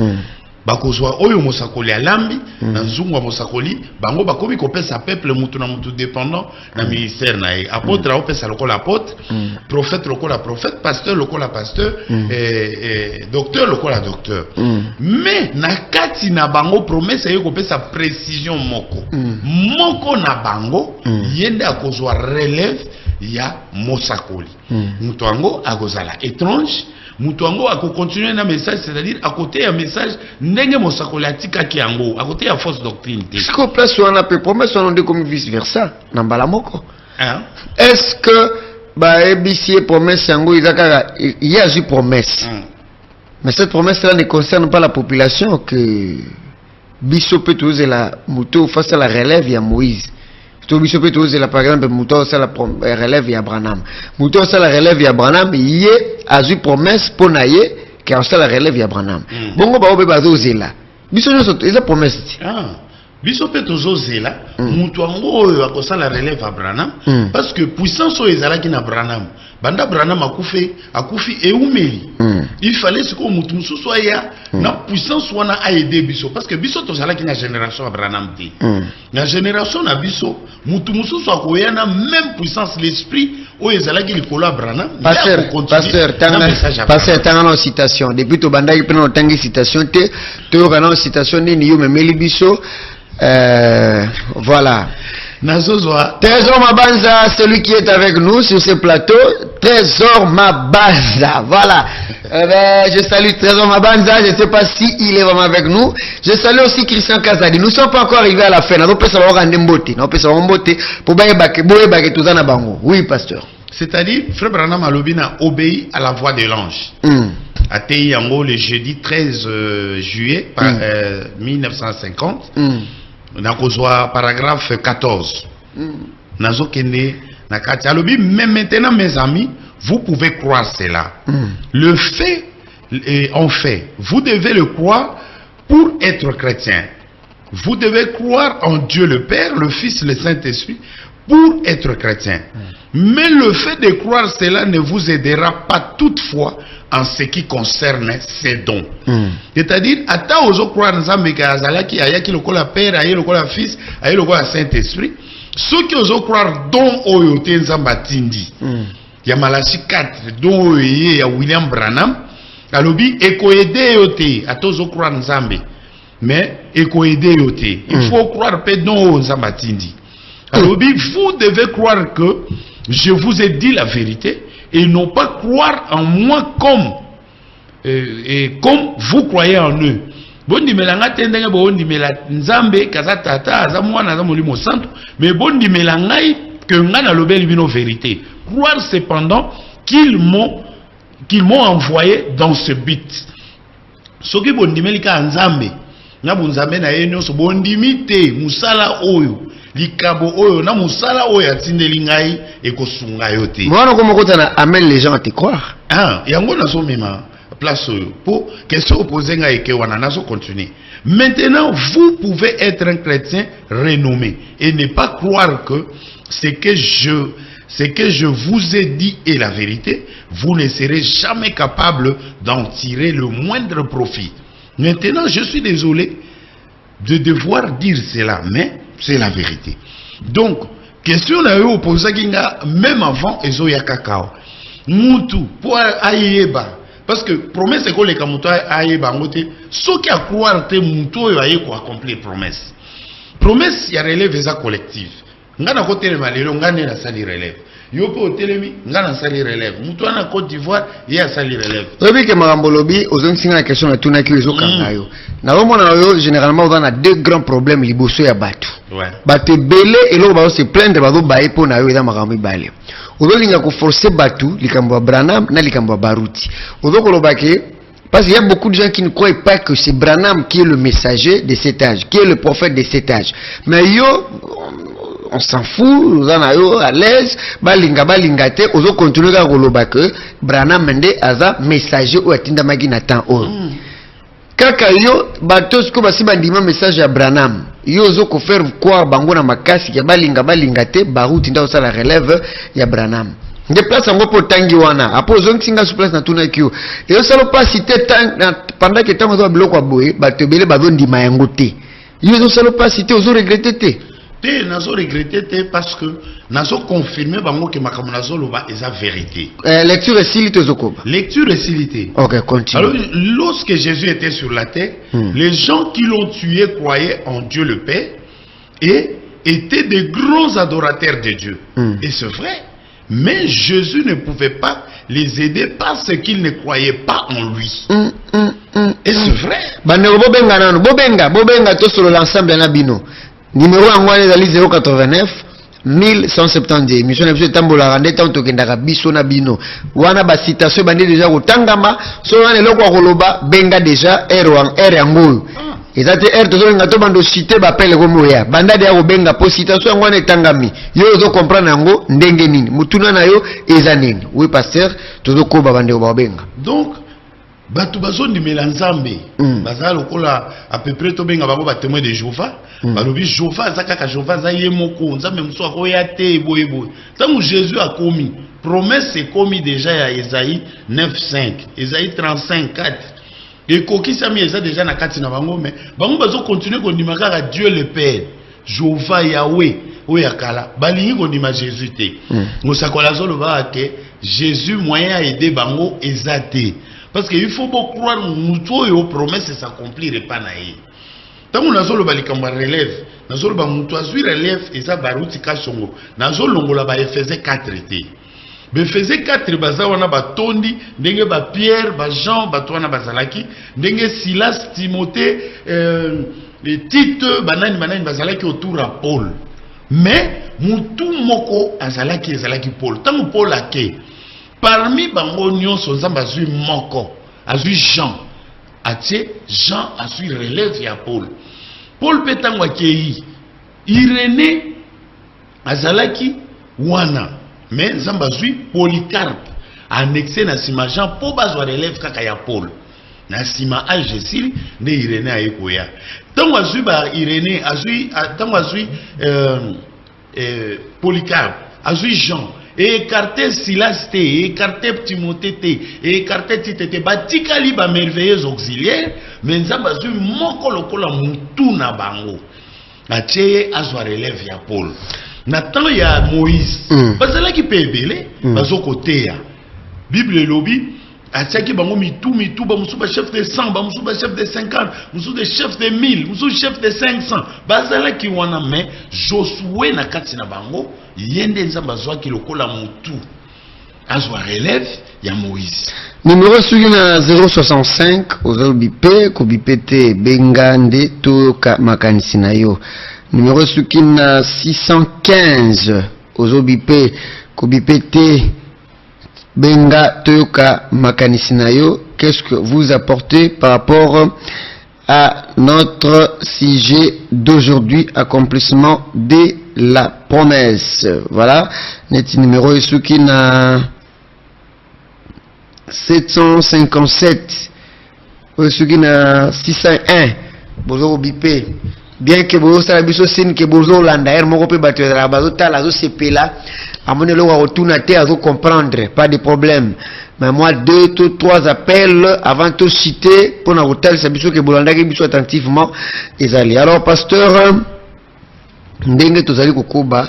bakozwa oyo mosakoli alambi na nzungu wa mosakoli bango bakomi kopesa peuple mutu na mutu dépendant na ministère na ye apôtre opesa lokola apôtre prophète lokola prophète pasteur lokola pasteur docteur lokola docteur mais na kati na bango promesse ye kopesa précision moko moko na bango yende akozwa relève ya mosakoli mutu ango akozala étrange mutu ango ako continuer na message c'est-à-dire à côté un message ndenge mosakoli atikaki yango à côté ya fausse doctrine te siko place wana pe promesse wana nde comme vice versa na mbala moko Est-ce que BC promesse yango il y a une promesse. Mais cette promesse-là ne concerne pas la population que Bisso peut user la moto face à la relève il y a Moïse. Bisso peut user la par exemple moto face à la relève il y a Branham. Moto face à la relève il y a Branham, il y a une promesse pour naïe qui a la relève il y a Branham. Bongo ba obe bazo zela. Bisso no c'est la promesse. Biso pe tozozela mutu ango oyo akosala relève à Branham parce que puissance oyo ezalaki na Branham banda Branham akufi eumeli il fallait ce que mutu mususu aya na puissance wana a aider biso parce que biso tozalaki na génération à Branham te na génération na biso mutu mususu akoya na même puissance l'esprit oyo ezalaki likolo ya Branham. Pasteur tanga na citation depuis to bandaki pe na tangi citation te to kana citation ni yo memeli biso. Voilà. Trésor Mabanza, celui qui est avec nous sur ce plateau. Trésor Mabanza. Voilà. Je salue Trésor Mabanza. Je ne sais pas si il est vraiment avec nous. Je salue aussi Christian Kazadi. Nous ne sommes pas encore arrivés à la fin. Oui, pasteur. C'est-à-dire, Frère Branham Alobina obéit à la voix de l'ange. Atei Yango le jeudi 13 juillet 1950. Nakozwa paragraphe 14. Nazokende nakati alobi, mais maintenant mes amis, vous pouvez croire cela. Le fait en fait, vous devez le croire pour être chrétien. Vous devez croire en Dieu le Père, le Fils, le Saint-Esprit pour être chrétien. Mais le fait de croire cela ne vous aidera pas toutefois en ce qui concerne ces dons. C'est-à-dire, ata ozo croire nzambe ka azalaki ayaki lokola Père, ayaki lokola Fils, ayaki lokola Saint-Esprit, ceux qui osent croire don oyo te nzamba tindi. Ya Malachi 4 don oyo ya William Branham, alobi eko aider yo te, ata ozo croire nzambe. Mais eko aider yo te. Il faut croire pe don oyo nzamba tindi. Alobi, vous devez croire que je vous ai dit la vérité et non pas croire en moi comme vous croyez en eux. Bondi melanga tendenge bondi mela nzambe kazatata azamwana azamolimo santo mais bondi melangai que ngana lobeli bino vérité. Croire cependant qu'ils m'ont envoyé dans ce but. Soki bondi melika nzambe na bunzambe na yenyo so bondi mite musala oyo likabo oyo na musala oyo atindeli ngai ekosunga yo te. Mwana ko mokota na amène les gens à te croire. Yango nazo mema place oyo pour question opposé ngai ke wana nazo continuer. Maintenant vous pouvez être un chrétien renommé et ne pas croire que ce que je vous ai dit est la vérité. Vous ne serez jamais capable d'en tirer le moindre profit. Maintenant je suis désolé de devoir dire cela, mais c'est la vérité. Donc, question na yo opposé kinga même avant ezoya kakao. Mutu pour ayeba parce que promesse ko le kamuto ayeba ngote so ki a croire te mutu yo aye ko accomplir promesse. Promesse ya relève eza collective. Ngana ko telema lelo ngane na sali relève. Yo po telemi ngana sali relève. Mutu na Côte d'Ivoire ya sali relève. Obi ke marambolobi ozonsinga na question na tuna ki ezo kanga yo. Na romona yo généralement on a deux grands problèmes liboso ya batu. Batu belé et lo ba se plaindre ba do ba epo na yo eza makambo balé. Ozolinga ko forcer batu likambo ya Branham na likambo ya Baruti. Ozokoloba ke parce qu'il y a beaucoup de gens qui ne croient pas que c'est Branham qui est le messager de cet âge, qui est le prophète de cet âge. Mais yo on s'en fout, on est à l'aise, balinga te, on continue à koloba que Branham mende aza messager ou atinda magi na temps o. Kaka yo batos ko basi bandima message ya Branham. Yo zo ko faire croire bango na makasi ya balinga te, Baruti nda osala relève ya Branham. De place en pour tangi wana, après zonk singa sur place na tuna kyo. Et yo salo pas citer pendant que temps on bloqué kwa boye, ba te bele ba zo ndima yango te. Yo zo salo pas citer, ozo regretter te. Nazo regretté parce que nazo confirmé bango que makambo nazo loba eza vérité. Lecture et silité zokoba. Lecture et silité. OK, continue. Alors lorsque Jésus était sur la terre, les gens qui l'ont tué croyaient en Dieu le Père et étaient des grands adorateurs de Dieu. Et c'est vrai, mais Jésus ne pouvait pas les aider parce qu'ils ne croyaient pas en lui. Et c'est vrai. Banero bobenga nano, bobenga to solo l'ensemble na bino. Numéro 089 1170 mission na biso tambola rande tanto kendaka biso na bino wana ba citation bandi déjà kotangama so wana eloko akoloba benga déjà r yango ezate r tozo nga to bando cité ba pele ko moya banda de ya benga po citation ngwana etangami yo zo comprendre yango ndenge nini mutuna na yo eza nini oui pasteur tozo ko ba bande ba benga donc batu bazondi melanzambe bazala lokola à peu près to benga bango ba témoin de Jéhovah balobi Jéhovah zakaka Jéhovah za yemoko nzambe muso akoya te boyebo tangu Jésus a commis promesse est commis déjà ya Esaïe 9:5 Esaïe 35:4 et kokisami eza déjà na kati na bango mais bango bazo continuer ko ndima kaka Dieu le Père Jéhovah Yahweh oyakala balingi ko ndima Jésus te mosakola zolo ba ke Jésus moyen a aider bango ezate. Parce qu'il faut beaucoup croire que les promesses s'accomplissent pas naïe. Tant que nous avons relève, nous avons relève et ça barouti kachongo. Nous avons Ephésiens 4 été. Ephésiens 4 baza wana batondi ndenge ba Pierre, ba Jean, batwana bazalaki, ndenge Silas, Timothée, Tite, banani bazalaki autour à Paul. Mais mutu moko azalaki Paul. Tant que Paul a ke parmi bango nyonso nzamba azui moko azui Jean atie Jean azui relève ya Paul petango akei Irénée azalaki wana mais nzamba azui Polycarpe annexé na sima Jean po bazwa relève kaka ya Paul na sima Algesiri ne Irénée ayekoya tango azui ba Irénée azui tango azui Polycarpe azui Jean et écarter Silas te, écarter Timothée te, écarter Tite te, batikali ba merveilleux auxiliaires, mais nzamba zui moko lokola mutu na bango. Na tcheye azwa relève ya Paul. Na temps ya Moïse, bazala ki pe ebele, bazo kote ya. Bible lobi, atiaki bango mitu, ba musu ba chef de 100, ba musu ba chef de 50, musu de chef de 1000, musu chef de 500. Bazala ki wana me, Josué na kati na bango, yende nzamba zwa ki lokola mutu azwa relève ya Moïse. Numéro sugi na 065 ozo bipe ko bipete bengande to ka makanisi na yo. Numéro sugi na 615 ozo bipe ko bipete benga to ka makanisi na yo. Qu'est-ce que vous apportez par rapport à notre sujet d'aujourd'hui, accomplissement de la promesse? Voilà, net numéro est na 757, na 601, bozo bipé. Bien que bozo sala biso sin que bozo landa er moko pe batela bazo tala zo sepela amone lo wa retourna te azo comprendre, pas de problème. Mais moi 2 ou 3 appels avant de citer pour na hotel ça biso que bolanda ke biso attentivement ezali. Alors pasteur ndenge tozali kokuba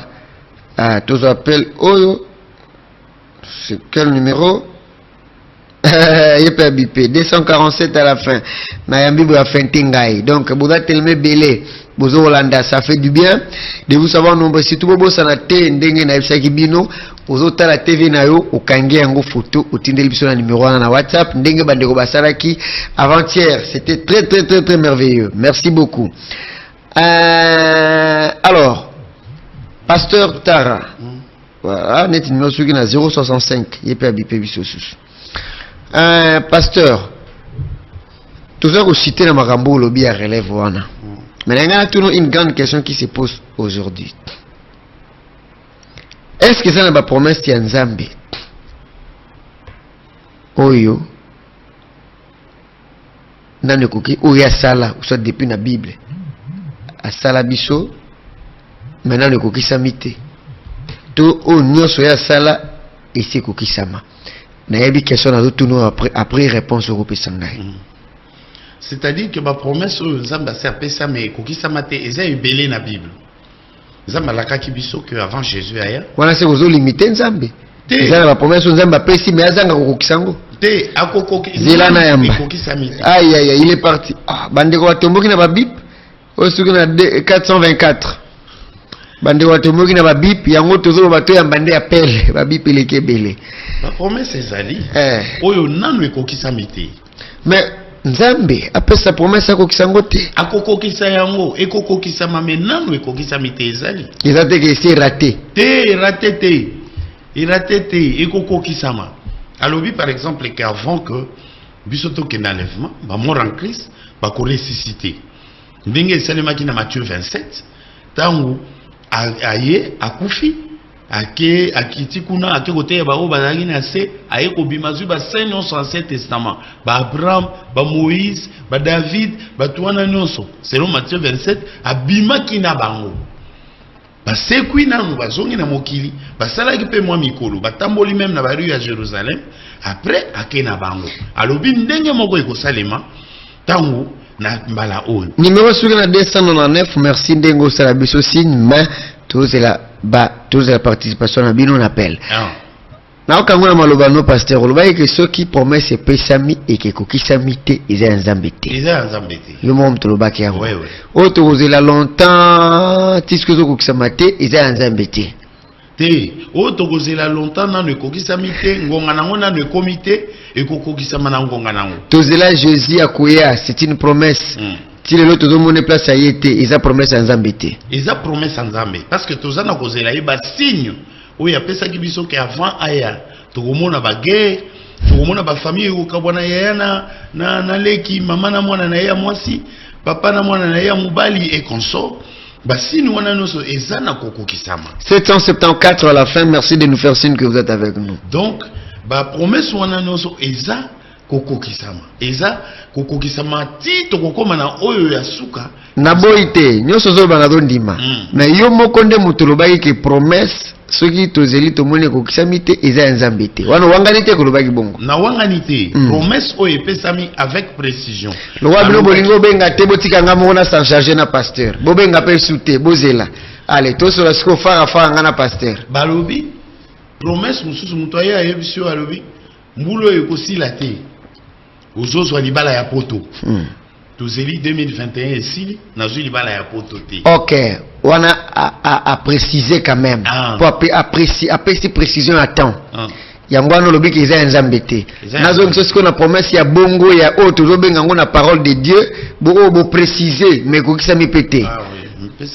tous appels oyo c'est quel numéro? Yep bipé 247 à la fin. Nayambi bo fin tingai. Donc boza tellement belé bozo Holanda, ça fait du bien de vous savoir nombre si tout bobo sana te ndenge na ibisa kibino bozo tala TV na yo okangi yango photo otindeli biso na numéro na WhatsApp ndenge bandeko basalaki avant-hier. C'était très merveilleux. Merci beaucoup. Alors pasteur Tara. Voilà, net numéro suki na 065 yep bipé biso susu. Pasteur, tout ça cité dans Marambo lobby à relève wana. Mais il y a toujours une grande question qui se pose aujourd'hui. Est-ce que ça n'a pas promesse de Nzambe? Oyo. Dans le cookie, oya sala, ou soit depuis la Bible. A sala biso, maintenant le cookie samite. Tout au nyo soya sala, et c'est cookie sama. Question après réponse au groupe Sangai. C'est-à-dire que ma promesse Nzamba serpe ça mais koki samate eza ebelé na Bible. Nzamba la kaki biso que avant Jésus aya. Voilà c'est vous limiter Nzambe. Eza la promesse Nzamba pesi mais azanga koki sango. Te akokoki Zelana yamba. Koki samite. Aïe il est parti. Ah bande ko tomboki na ba bip. Osuki na 424. Bande watomoki na babip yango tozo bato ya bande appel babip eleke belé. La promesse ezali. Oyo nanu ekoki samite. Mais Nzambe après sa promesse akokisa ngo te. Akokokisa yango ekokokisa mamenano ekokisa mitezali. Ezate que c'est raté. Te raté te. Iraté te ekokokisa ma. Alobi par exemple qu'avant que bisoto ke n'enlèvement ba mort en Christ ba ko ressusciter. Ndenge salema ki na Matthieu 27 tangu aye akufi ake akiti kuna ake kote ba o bazali na se aye ko bimazu ba saint nyonso ancien testament ba Abraham ba Moïse ba David ba tuana nyonso selon Matthieu 27 abima kina bango ba sekwi nanu bazongi na mokili basalaki pe mwa mikolo batamboli même na bari ya Jérusalem après ake na bango alobi ndenge moko ekosalema tangu na mbala oyo numéro sur la 299 merci ndengo sala biso signe mais tous la participation na bino on appelle na okangona maloba no pasteur oloba que ceux qui promesse pesami et que kokisami te eza nzambe te yo mom toloba ki yango o to kozela longtemps tiske zo kokisama te eza nzambe te o to kozela longtemps na ne kokisami te ngonga nango na ne komité et kokokisama na ngonga nango tozela Jésus akoya c'est une promesse. Si le lot de place a été, ils ont promesse en Zambie. Ils ont promesse en Zambie. Parce que tous les ans, ils ont signe. Oui, après ça, ils ont qu'avant, tout le monde a ba guerre, tout le monde a ba famille, ou kabwana yana, na leki, maman na mwana na ya mwasi, papa na mwana na ya mubali et consort. Bah si nous on a nos ezana koko kisama. 774 à la fin. Merci de nous faire signe que vous êtes avec nous. Donc, bah promesse on a nos eza. Koko kisama eza koko kisama ti to kokoma na oyo ya suka na boite nyoso zo bana ndima na yo moko nde mutulobaki ke promesse soki tozeli to mone kokisami te eza nzambe te wana wangani te kolobaki bongo na wangani te promesse oyo epesami avec précision lo wa bino bolingo benga te botika nga mona sans charger na pasteur bobenga pe sute bozela allez to so la siko fara nga na pasteur balobi promesse mususu mutoya ayebisio alobi mbulo ekosila te Ozozo libala ya poto. Tozeli 2021 ici, nazo libala ya poto te. OK, on a préciser quand même. Pour apprécier précision à temps. Yangwano lobi ki za nzambe te. Nazo nsosi ko na promesse ya bongo ya o tozo benga ngo na parole de Dieu, bo préciser mais ko kisa mi pété.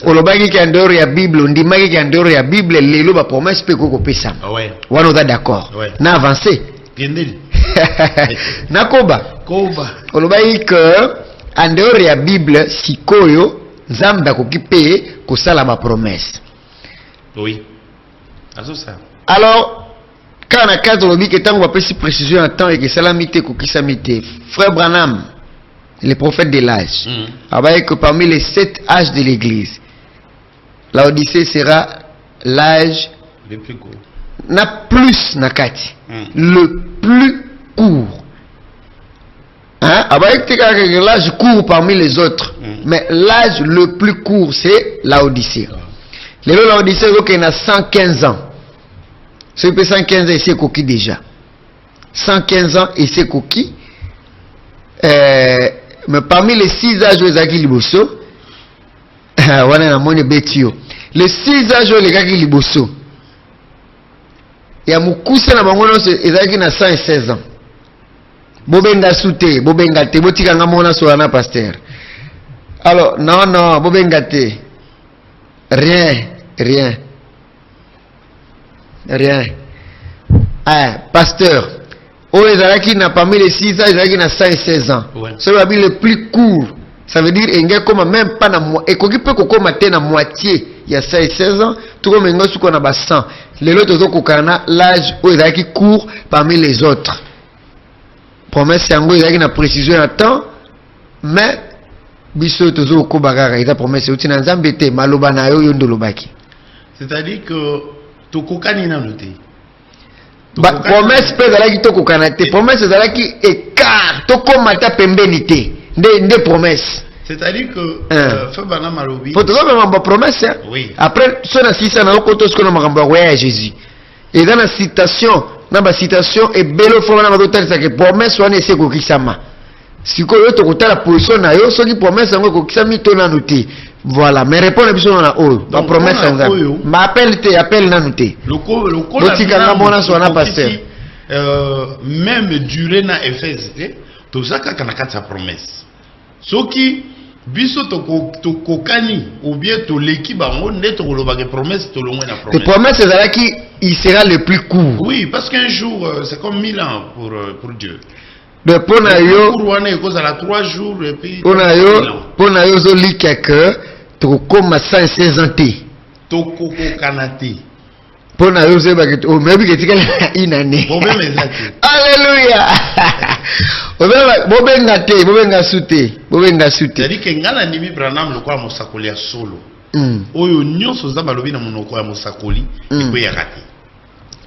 Olobaki ki andoro ya Bible, ndimaki ki andoro ya Bible lelo ba promesse pe ko pesa. Ouais. Wana oza d'accord. Na avancer. Nakoba olobai que en dehors ya Bible sikoyo nzambe akokipe kosala ba promesse. Oui. Ça. Alors quand na cadre lobi que tango apesi précision en temps et que salamité kokisamité frère Branham le prophète de l'âge abaye que parmi les 7 âges de l'église l'Odyssée sera l'âge le plus court. Na plus nakati le plus court hein l'âge court parmi les autres mais l'âge le plus court c'est l'Odyssée l'Odyssée donc il a 115 ans ce qui 115 ans et c'est coquille déjà 115 ans et c'est coquille mais parmi les 6 âges où Zaki Liboso wana na mone betio les 6 âges où les Zaki Liboso ya mukuse na bango nyonso ezalaki na 116 ans bobenga sute bobenga te botika nga mona so na pasteur alors non bobenga te rien pasteur o ezalaki na parmi les 6 ans ezalaki na 116 ans c'est le plus court ça veut dire engé comme même pas na ekoki pe kokoma te na moitié il y a 16 ans tout comme ngo suko na ba 100 les autres zo kokana l'âge où ezalaki court parmi les autres promesse yango ezalaki na précision à temps mais biso tozo ko bagara eza promesse uti na nzambe te maloba na yo ndolobaki c'est-à-dire que tokokani na noté promesse pe ezalaki tokokana te promesse ezalaki écart tokoma ta pembeni te nde promesse. C'est-à-dire que Fabana Malobi. Faut toujours avoir une promesse. Oui. Après, ce n'est pas ça, on a ce qu'on a marqué à Jésus. Et dans la citation, et belle fois on a d'autres que promesse on est c'est quoi qui sama. Si quoi tu as la position na yo, ce qui promesse on quoi qui sami tona noté. Voilà, mais répondre à on a oh, la promesse en ça. Ma appelle na noté. Le la pasteur. Même duré na Éphèse. tozaka kana sa promesse soki biso to kokani ou bien to leki bango nde to koloba ke promesse to longwe na promesse. Les promesses c'est là qui il sera le plus court. Oui, parce qu'un jour c'est comme 1000 ans pour Dieu. De pona yo pour wana ekoza la 3 jours et puis pona yo zo lika que to koma 116 ans té. To kokanate. Pona yo zeba que o mebi que tikala une année. Problème exact. Alléluia. Bobenga sute. C'est-à-dire que ngana nimi Branham le kwa mosakoli ya solo. Oyo nyonso za balobi na monoko ya mosakoli iko ya raté.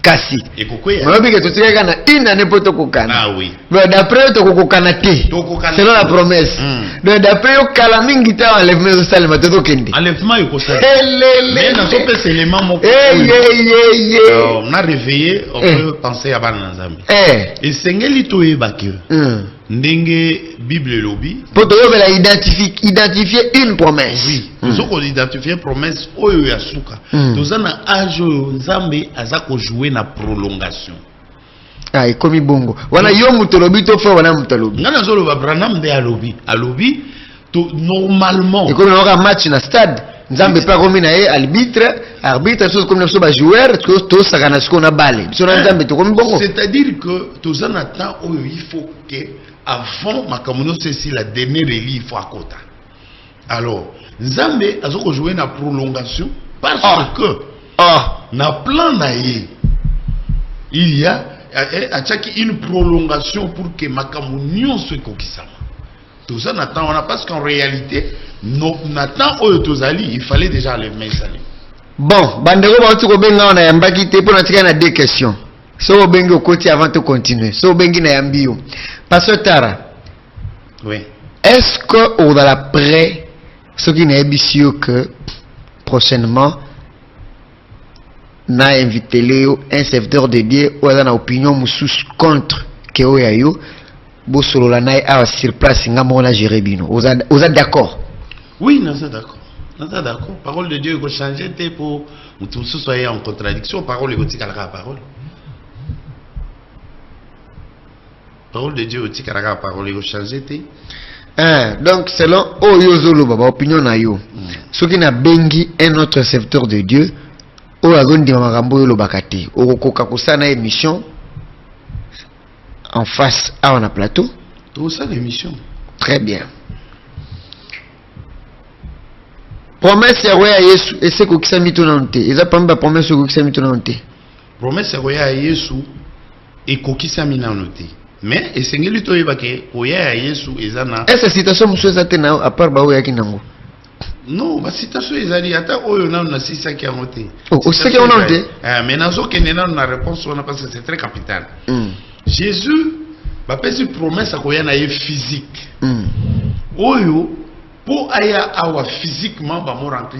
Kasi. Ekokoya. Malobi que tutika na une année poto kokana. Ah oui. Mais d'après to kokana té. Selon la promesse. Donc d'après yo kala mingi ta enlèvement au salma to kende. Enlèvement iko ça. Mais dans ce petit élément mon. On a réveillé, on peut penser à Bana Nzambe. Et sengeli to ebake. Ndenge Bible lobi. Pour te identifier une promesse. Oui. Nous avons identifié une promesse oyo ya suka. Nous avons âge Nzambe azako jouer na prolongation. Ah, et comme bongo. Wana yo mutolobi to fa wana mutolobi. Ngana zolo ba Branham de alobi to normalement. Et comme on a match na stade, Nzambe pas comme na arbitre chose comme so ba joueur to sakana sko na balle. So na Nzambe to comme bongo. C'est-à-dire que tous en attend oyo il faut que avant makamuno c'est la dernière élie il faut akota. Alors, Nzambe azoko jouer na prolongation parce que na plan na ye il y a une prolongation pour que makamunio se kokisama. Tout ça n'attend parce qu'en réalité n'attend il fallait déjà les mettre ça. Bon, bandeko ba tuko benga na yambaki te pour natika na deux questions. So bengi au côté avant de continuer. So bengi na yambio. Pasteur Tara. Oui. Est-ce que on a prêt ce qui n'est ambitieux que prochainement na invité Léo un serviteur de Dieu ou a une opinion moussous contre que oyayo bo solo la na a sur place ngamo na Jérémino. Vous êtes d'accord? Oui, nous sommes d'accord. Nous sommes d'accord. Parole de Dieu il faut changer pour tout ce soit en contradiction. Parole égotique à la parole. Parole de Dieu égotique à la parole il faut changer. Donc selon Oyozolo baba opinion na yo. Ce qui n'a bengi un autre serviteur de Dieu o agondi makambo yo lobakati. Okoka kusana émission en face à un plateau. Tout ça l'émission. Très bien. Promesse ya roya Yesu ese ko kisami to nante. Eza pamba promesse ko kisami to nante. Promesse ya roya Yesu e ko kisami na nante. Mais esengeli to yebake roya Yesu ezana. Esa citation muso za tena à part ba oya kinango. Non, ba citation ezali ata oyo na sisa ki angote. O sisa ki angote. Mais nazo kenena na réponse on parce que c'est très capital. Jésus va faire une promesse à koya na ye physique. Oyo pour aya awa physiquement ba mo rentrer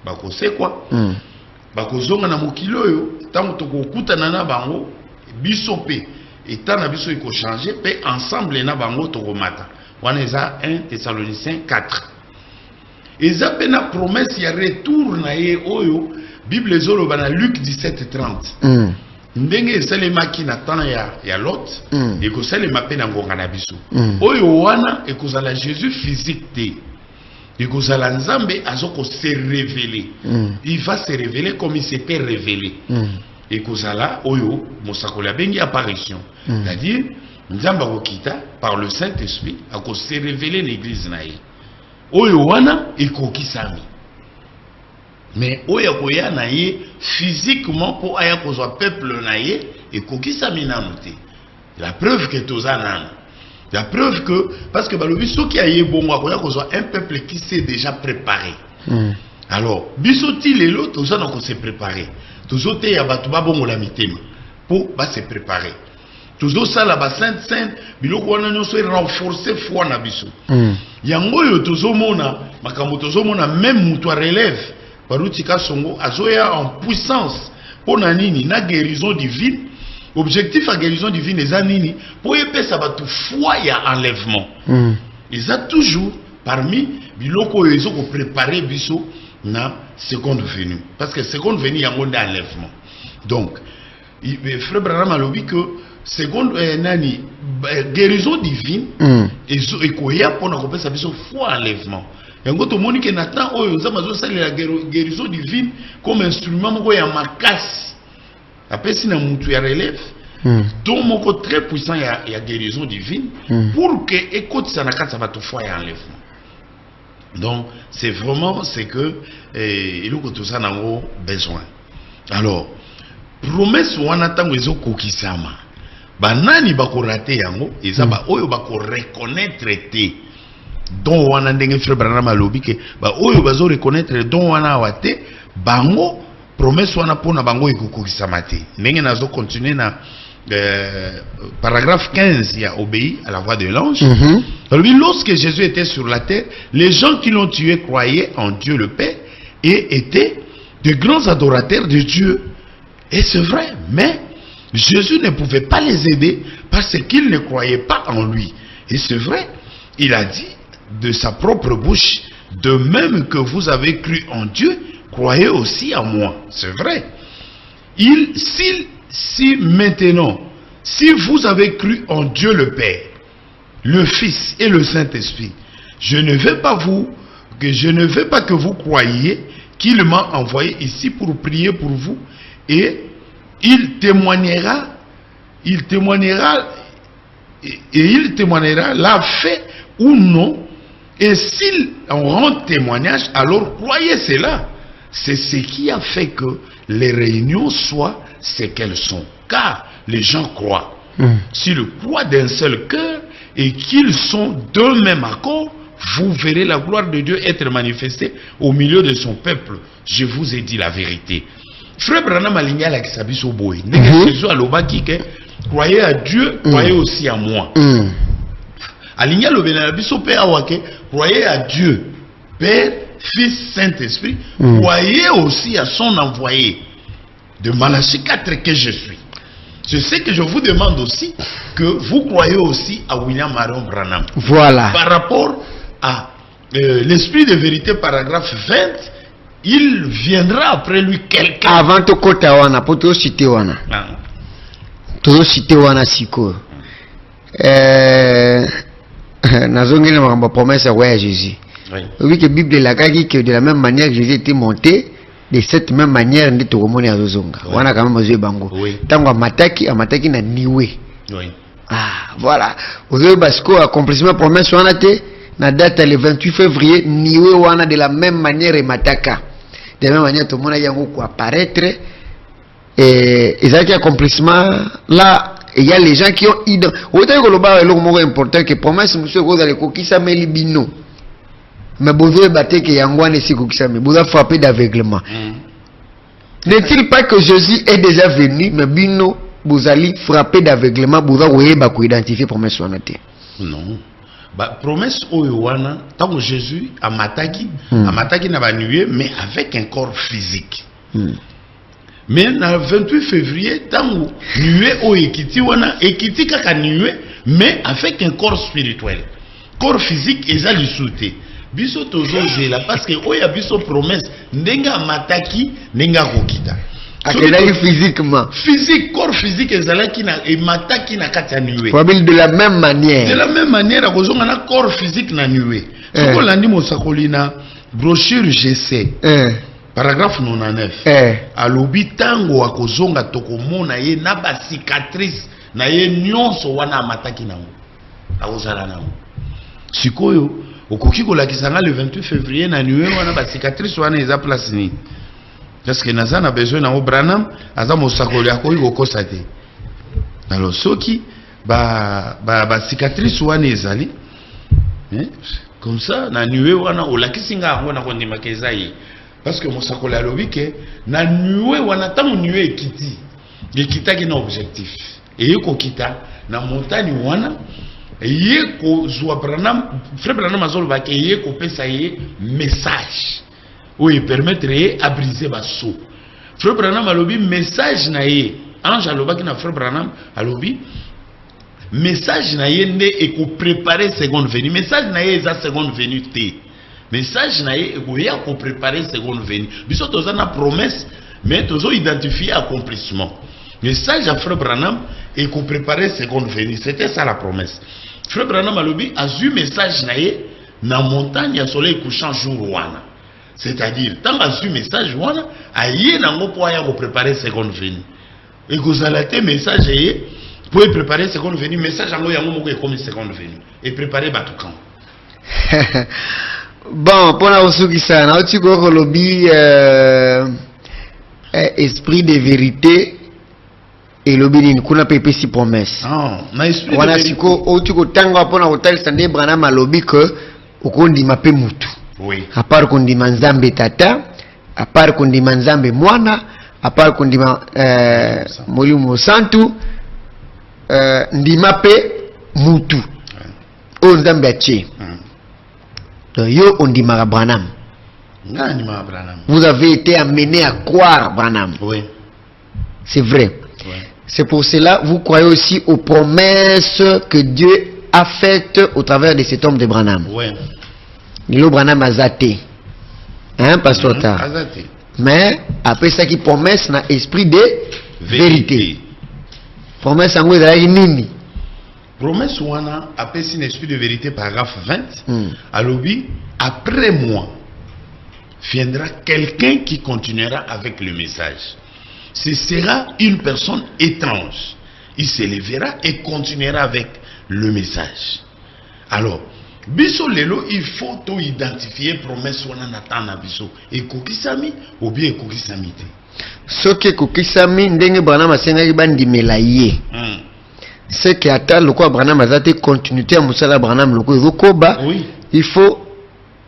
ba ko c'est quoi? Ba ko zonga na mokilo yo tango to ko kutana na bango biso pe et na biso iko changer pe ensemble na bango to komata. Wana eza 1 Thessaloniciens 4. Eza pe na promesse ya retour na ye oyo Bible zolo bana Luc 17:30. Ndenge esalemaki na temps ya Lot ekosalema pe na ngonga na biso. Oyo wana ekozala Jésus physique te. Ekozala Nzambe azoko se révéler. Il va se révéler comme il s'est révélé. Ekozala oyo mosakoli abengi apparition. C'est-à-dire Nzambe akokita par le Saint-Esprit ako se révéler l'église na ye. Oyo wana ekokisami. Mais oya koya na ye physiquement pour aya kozwa peuple na ye ekokisami nanu te. La preuve que tozana. La preuve que parce que balobi soki aye bongo akoya kozwa un peuple qui s'est déjà préparé. Alors bisoti lelo tozana ko se préparer. Tozote ya batu ba bongo la mitema pour ba se préparer. Tozo sala ba sainte biloko wana nyonso renforcer foi na biso. Yango yo tozomona makambo tozomona même mutu relève Barutika Songo azoya en puissance pour nini na guérison divine. Objectif à guérison divine les anini pour épais ça va tout foi ya enlèvement. Ils a toujours parmi biloko ils ont préparé biso na seconde venue parce que seconde venue yango na enlèvement. Donc frère Branham a dit que seconde nani guérison divine et koya pour na kopesa biso foi enlèvement yango to moni ke Nathan oyo za mazo sali la guérison divine comme instrument moko ya makasi apesi na mutu ya relève donc moko très puissant ya guérison divine pour que écoute ça na kata bato foi ya enlèvement. Donc c'est vraiment c'est que il faut que tout ça n'a besoin. Alors promesse wana tango ezo kokisama banani bako rater yango eza ba oyo bako reconnaître te don wana ndenge frère Branham alobi ke ba oyo bazo reconnaître don wana wate bango promesse wana pona bango ekokokisama te ndenge nazo continuer na paragraphe 15 il a obéi à la voix de l'ange. Lorsque Jésus était sur la terre, les gens qui l'ont tué croyaient en Dieu le Père et étaient de grands adorateurs de Dieu. Et c'est vrai, mais Jésus ne pouvait pas les aider parce qu'ils ne croyaient pas en lui. Et c'est vrai, il a dit de sa propre bouche, de même que vous avez cru en Dieu, croyez aussi en moi. C'est vrai. Si maintenant, si vous avez cru en Dieu le Père, le Fils et le Saint-Esprit, je ne veux pas que vous croyiez qu'il m'a envoyé ici pour prier pour vous, et il témoignera l'a fait ou non, et s'il en rend témoignage, alors croyez cela. C'est ce qui a fait que les réunions soient ce qu'elles sont, car les gens croient. S'ils croient d'un seul cœur et qu'ils sont d'un même accord, vous verrez la gloire de Dieu être manifestée au milieu de son peuple. Je vous ai dit la vérité. Frère Branham aligné à la kisabiso boy. Jésus a l'obaki que croyez à Dieu, croyez aussi à moi. Aligné à l'obénabiso père awake, croyez à Dieu, Père, Fils, Saint-Esprit, croyez aussi à son envoyé. De Malachie 4 que je suis. C'est ce que je vous demande aussi, que vous croyez aussi à William Marion Branham. Voilà. Par rapport à l'esprit de vérité, paragraphe 20, il viendra après lui quelqu'un. Avant de kota wana, pour te citer wana. Te citer wana siko. Nazongi na mamba promesse à Jésus. Oui, que la Bible l'a dit que de la même manière que Jésus était monté, de cette même manière ndi tokomoni azozonga wana kama mazoe bango tango amataki na niwe. Ah voilà ozoe basko accomplissement promesse wana te na date le 28 février niwe wana de la même manière et mataka de la même manière tout le monde yango ko apparaître et ezaki accomplissement là il y a les gens qui ont autant que le ba eloko moko important que promesse monsieur ko dans kokisa meli bino. Mais vous avez battu que Yangwan est si mais vous avez frappé d'aveuglement. N'est-il pas que Jésus est déjà venu, mais bino vous allez frapper d'aveuglement, vous allez identifier promesse wanate. Non. Bah promesse oyowana, tant que Jésus a mataki na ba nuée, mais avec un corps physique. Mais le 28 février, tant que nuée o ekiti wana, ekiti kaka nuée, mais avec un corps spirituel. Corps physique et ça lui sauté. Biso tozozela parce que oya biso promesse ndenga mataki ndenga kokita akelaki physiquement corps physique ezalaki na e mataki na kati ya nuée de la même manière akozonga na corps physique na nuée soko landi mosakoli na brochure GC paragraphe 99 alobi tango akozonga tokomona ye na ba cicatrice na ye nyonso wana amataki nango akozala nango sikoyo okoki kolakisanga le 28 février na nuée wana ba cicatrice wana eza place ni parce que naza na besoin na Branham aza mosakoli akoki kokosa te alors soki ba cicatrice wana ezali comme ça na nuée wana olakisinga yango na kondima keza ye parce que mosakoli alobi ke na nuée wana tango nuée ekitaki na objectif eyekokita na montagne wana yeko zwa Branham frère Branham azoloba ke yeko pesa ye message oui permettre ye à briser baso frère Branham alobi message na ye ange alobaki na frère Branham alobi message na ye nde eko préparer seconde venue message na ye eza seconde venue te message na ye eko ya ko préparer seconde venue biso toza na promesse mais tozo identifier accomplissement Message à Frère Branham et qu'on préparait seconde venue. C'était ça la promesse. Frère Branham a lobi a eu message naé na montagne à soleil couchant jour wana. C'est-à-dire, tant a eu message wana, a yé nango pour ya préparer seconde venue. Et que vous avez message yé pour préparer seconde venue, message en yango moko comme seconde venue et préparer Batoukan. Bon, pour la ressource qui ça, na tu go lobby esprit de vérité. Et lobby kuna pepe si promesse. Ah, na esprit wana de vérité. Wana siko o tu ko tanga pona hotel Sande Branham a lobby que okondi mape mutu. Oui. À part kondi manzambe tata, à part kondi manzambe mwana, à part kondi molimo santu, ndima pe mutu. O nzambe ache. Donc yo ondima Branham. Ndima Branham. Vous avez été amené à croire Branham. Oui. C'est vrai. Oui. C'est pour cela vous croyez aussi aux promesses que Dieu a faites au travers de cet homme de Branham. Oui. Nilo Branham a zaté. Hein, pasteur Ta. Mais après ça qui promesse na esprit de vérité. Promesse en gros de nini. Promesse wana après un esprit de vérité paragraphe 20. À l'obi après moi viendra quelqu'un qui continuera avec le message. Ce sera une personne étrange. Il se lèvera et continuera avec le message. Alors, biso lelo, il faut tout identifier promesse wana natana biso. Et kokisami ou bien kokisami te. Ce que kokisami ndenge Branham asengaki bandimela ye. C'est que ata loko Branham azate continuité à musala Branham loko ezokoba. Oui. Il faut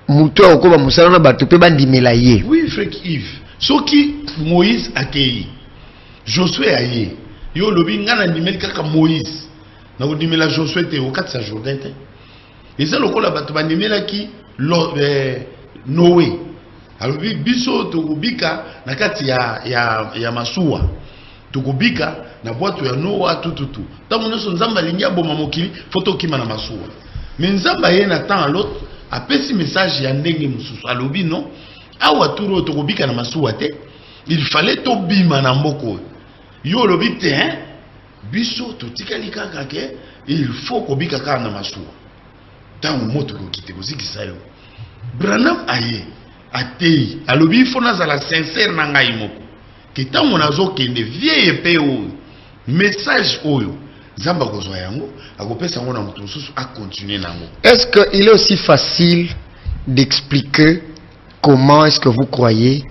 muto okoba musala na bato pe bandimela ye. Oui, frère Yves. Ce qui Moïse a accueilli. Josué a yé. Yo lobi ngana ndimeli kaka Moïse. Na ndimela Josué te au 4 Jourdain te. Et ça lokola bato bandimela ki Noé. Alors biso tokubika na kati ya masuwa. Tokubika na boîte ya Noa tututu. Tango nyonso nzamba lingia boma mokili foto kima na masuwa. Mais nzamba ye na temps à l'autre apesi message ya ndenge mususu. Alobi non. Awa turo tokubika na masuwa te. Il fallait to bima na mboko. Yo lobi te hein. Biso totikali kaka ke il faut kobika kaka na masuwa. Tango moto ko kite ko zikisa yo. Branham aye atei alobi faut nazala sincère na ngai moko. Que tango nazo kende vieille pe oyo message oyo zamba kozwa yango akopesa ngo na mutu mususu a continuer nango. Est-ce qu'il est aussi facile d'expliquer comment est-ce que vous croyez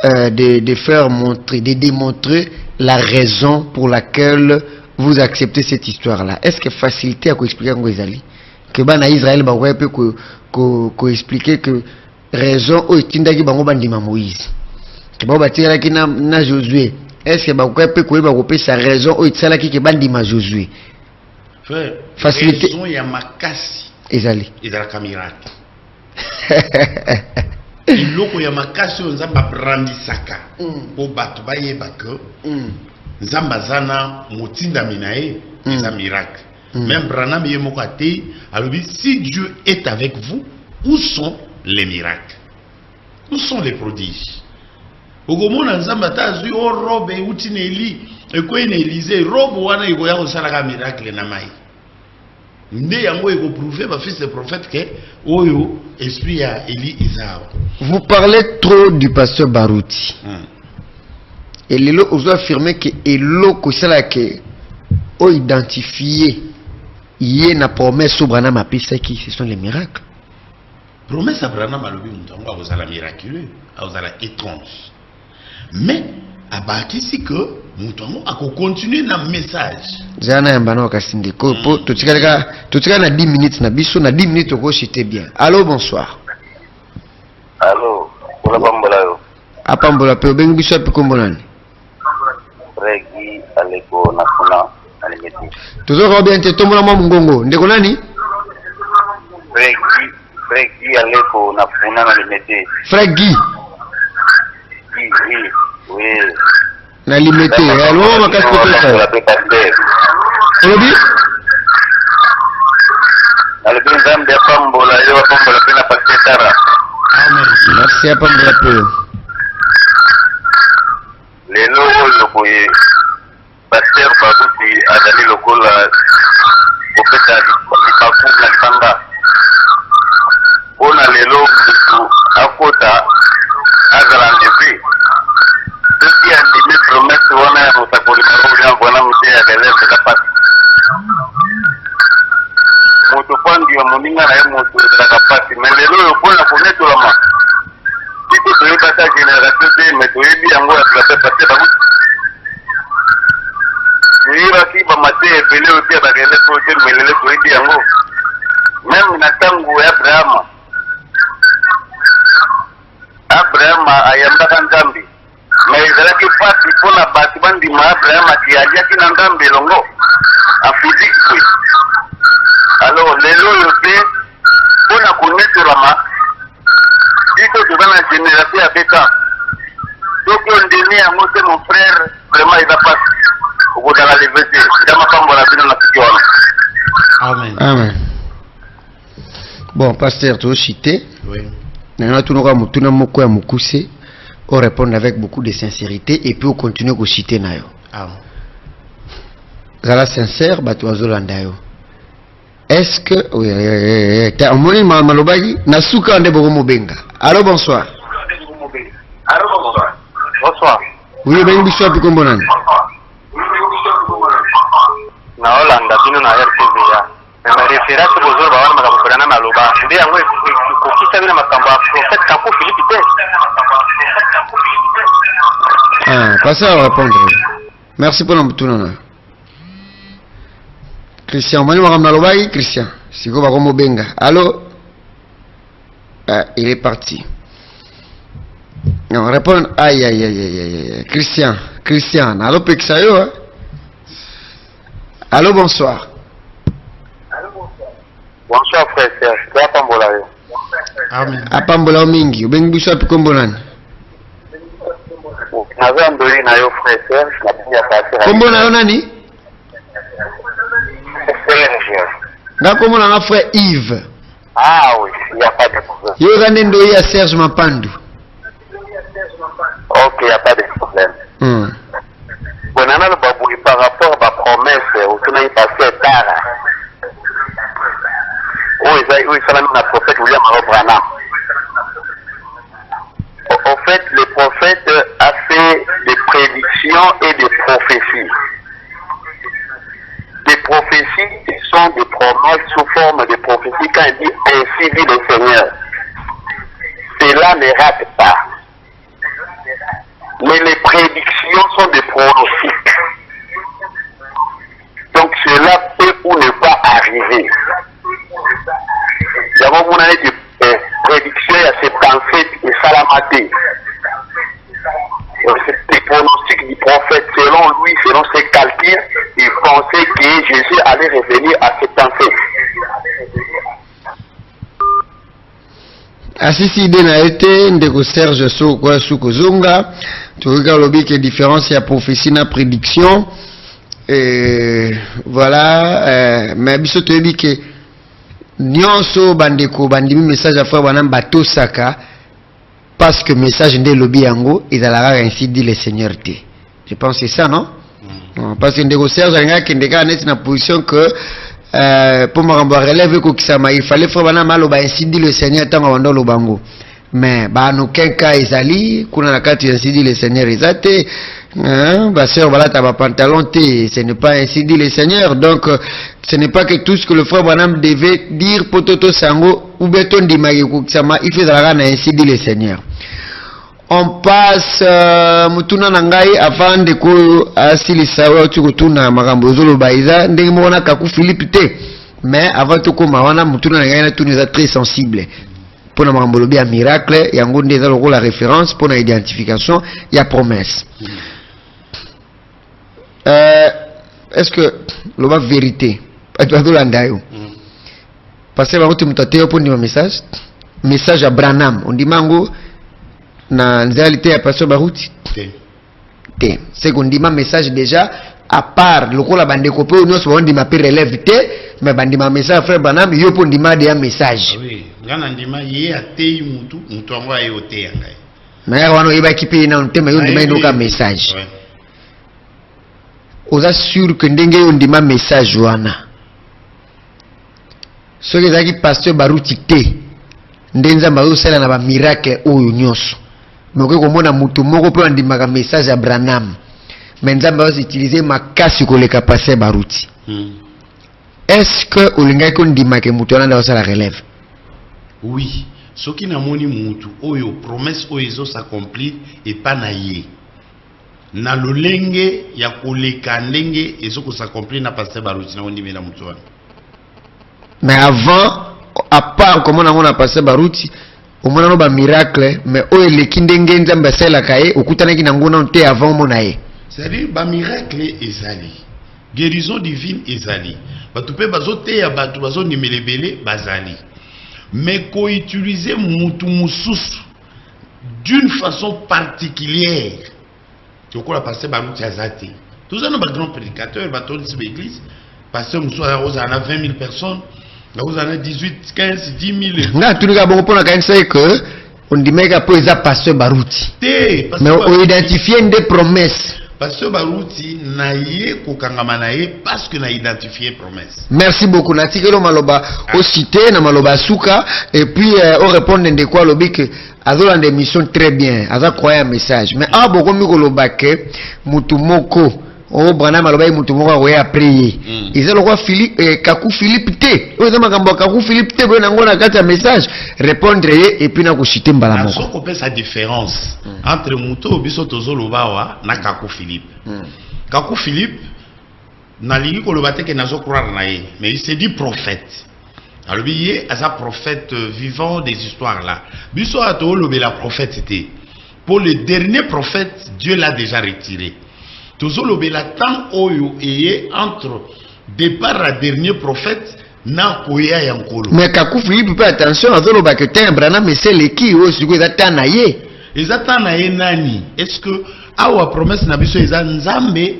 de faire montrer, de démontrer la raison pour laquelle vous acceptez cette histoire-là? Est-ce que facilité à expliquer comment ils que bana Israël ba ouais peut ko expliquer que raison au tindaki bango bandima Moïse que ba batira ki na Josué? Est-ce que ba peut ko pe sa raison au tsala ki ke bandima Josué? Facilité raison ya makasi ezali ezala miracle. Iloko ya makasi nzamba brandisaka po bato bayeba ke nzamba zana motinda minae eza miracle. Même Branham ye moko ate alobi si Dieu est avec vous, où sont les miracles? Où sont les prodiges? Ogomona nzamba ta zui o robe uti na Eli ekwe na Élysée robe wana ikoya kosalaka miracle na mai. Nde yango eko prouver ba fils de prophète que oyo esprit ya Eli Isao. Vous parlez trop du pasteur Barouti. Et Lelo oso affirmer que eloko sala que o identifier yé na promesse au Branham apesa qui ce sont les miracles. Promesse à Branham alobi mutango azala miraculeux, azala étrange. Mais abakisi que mutango ako continuer na message. Zana yambana wakasinde ko po tutika na 10 minutes na biso na 10 minutes ko chité bien. Allô, bonsoir. Allô, pour pambola yo. Apambola pe obengi biso pe kombolani. Regi aleko na kuna alimeti. Toujours bien te tombola mwa mungongo. Ndeko nani? Regi aleko na kuna alimeti. Frère Guy. Oui. Na limité. Allô, makasi peut-être. Olobi? Alebe nzambe pambola yo pambola pe na paketara. Amen. Merci apambola pe. Lelo oyo boye te mais toyebi yango ya tracer papier bakuti yibaki bamate ebele ote bakende po te melele toyebi yango même na ntango ya abrahama ayambaka nzambe mais ezalaki pasi mpona bato bandima abrahama ti aliaki na nzambe elongo afudiki kwe alors lelo oyo te mpona konetolama biso toza na génération ya beta soki ondeni yango te mon frère vraiment eza pasi okozala leve te nda makambo na bino na siki wana. Amen. Amen. Bon, pasteur, tu as cité. Oui. Nous avons on répond avec beaucoup de sincérité et puis on continue à citer. Ah. Zala sincère, est-ce que. Oui, Nasuka ande bogomo benga. Allô, bonsoir. Bonsoir. Oui, ben biso api kombonani. Na Hollande bino na RTV ya. Mais ma référence bozo ba wana makabukana na loba. Ndi yango kokisa bino makambo ya prophète Kapo Philippe te. Ah, passez à répondre. Merci pour l'emboutonnement. Christian, mani wakamna lobai, Christian. Siko bakomo benga. Allô? Ah, il est parti. Non, répondre. Aïe, aïe, aïe, aïe, aïe. Christian. Allô, Pexayo, hein? Allô, bonsoir. Bonsoir, frère Serge. Tu vas pas m'bolayo. Amen. Apambola mingi. Ubengi biso api kombonani. Nazo andoli na yo, frère Serge. Na pia passer. Kombona yo nani? Serge. Nga kombona nga frère Yves. Ah oui, il n'y a pas de problème. Yo zane ndo ya Serge Mapandu. Ok, il n'y a pas de problème. Bon, on a le baboui par rapport à ma promesse, où tu n'as pas passé tard. Oui, ça l'a mis la prophète William Branham. En fait, le prophète a fait des prédictions et des prophéties. Des prophéties sont des promesses sous forme de prophéties quand il dit ainsi dit le Seigneur. Cela ne rate pas. Mais les prédictions sont des pronostics. Donc cela peut ou ne pas arriver. D'abord, vous avez des prédictions à ces pensées et salamaté. Les pronostics du prophète, selon lui, selon ses calculs, il pensait que Jésus allait revenir à ses pensées. Asisi ide na été ndeko Serge so kwa sukozonga tu regardes lobi que différence ya prophétie na prédiction et voilà mais biso to yebi que nyonso bandeko bandimi message à frère bana bato saka parce que message nde lobi yango ezalaka ainsi dit le Seigneur te. Je pense c'est ça non? Parce que ndeko Serge nga kendeka net na position que pour me relève il fallait faire ainsi dit le Seigneur tant le bango mais bah nous quelqu'un isali kuna nakati ainsi dit le Seigneur isate bah sœur voilà ta pantalon té ce n'est pas ainsi dit le Seigneur donc ce n'est pas que tout ce que le frère Branham devait dire pototo sango ou beton di magi kusama il fait la ainsi dit le Seigneur. On passe mutuna nangai avant de ko asili sawa tu kutuna makambo zolo baiza ndenge mona kaku Philippe te mais avant tout ko mawana mutuna nangai na tunisa très sensible pour na makambo lobi ya miracle yango ndeza loko la référence pour na identification ya promesse. Est-ce que loba vérité atu landayo parce que ba mutateo pour ndima message à Branham on dit mango na nzalité ya pasteur Baruti te c'est qu'on dit ma message déjà à part le la bande copé on se dit ma pire relève te mais bande ma message frère Branham yo pour ndima de message oui ngana ndima ye atei mutu anga yote yangai mais wana iba kipi na ntema yo ndima inoka message oza sûr que ndenge yo ndima message wana ce que zaki pasteur Baruti te ndenza mbazo sala na ba miracle oyo nyoso mais on komona mutu moko pe andimaka message à Branham mais nzamba va utiliser makasi ko le passer Baruti. Est-ce que olinga ko ndimaka mutu wana ndasa la relève Oui. Ce qui n'a moni mutu, oyo promesse oyo s'accomplir et pas naïe. Na lolenge ya koleka ndenge ezoko s'accomplir na pasteur Baruti na ondimela mutu wana. Mais avant, à part comment on a passé Baruti, au moins on a un miracle, mais oyo leki ndenge nzambe sela kaye okutana ki nangona onte avant monaye. C'est-à-dire ba miracle ezali. Guérison divine ezali. Batu pe bazote ya batu bazo nimelebele bazali. Mais qu'on utilise mutu mususu d'une façon particulière. Tu vois la pasteur Baruti azate. Tous ça nos grands prédicateurs, bateau de l'église, pasteur Moussa on a 20 000 personnes, on a 18, 15, 10 000. Na tout le cas bon pour la c'est que on dit mais que ça pasteur Baruti. Mais on identifie des promesses. Pasteur Baruti na ye kokangama na ye parce que na identifié promesse. Merci beaucoup. Natikelo maloba au cité na maloba suka et puis on répond de quoi lobi que azola des missions très bien. Aza croire un message. Mais ah beaucoup mi koloba que mutumoko o brana maloba mutumoko ko ya prier. Ils ont quoi Philippe Kaku Philippe T. O zama kambo Kaku Philippe T bona ngona kata message répondre et puis na ko citer mbala moko. Ça qu'on sa différence entre muto biso tozoloba wa na Kaku Philippe. Kaku Philippe na lingi koloba te ke nazo croire na ye mais il s'est dit prophète. Alors il est un prophète vivant des histoires là. Biso ato lobe la prophète c'était pour le dernier prophète Dieu l'a déjà retiré. Toujours lobe la temps oyo eye entre départ à dernier prophète na koya yankolo. Mais Kaku Philippe peut attention azo loba que t'es Branham mais c'est l'équipe o siko ezata na ye. Ezata na ye nani? Est-ce que awa promesse na biso eza nzambe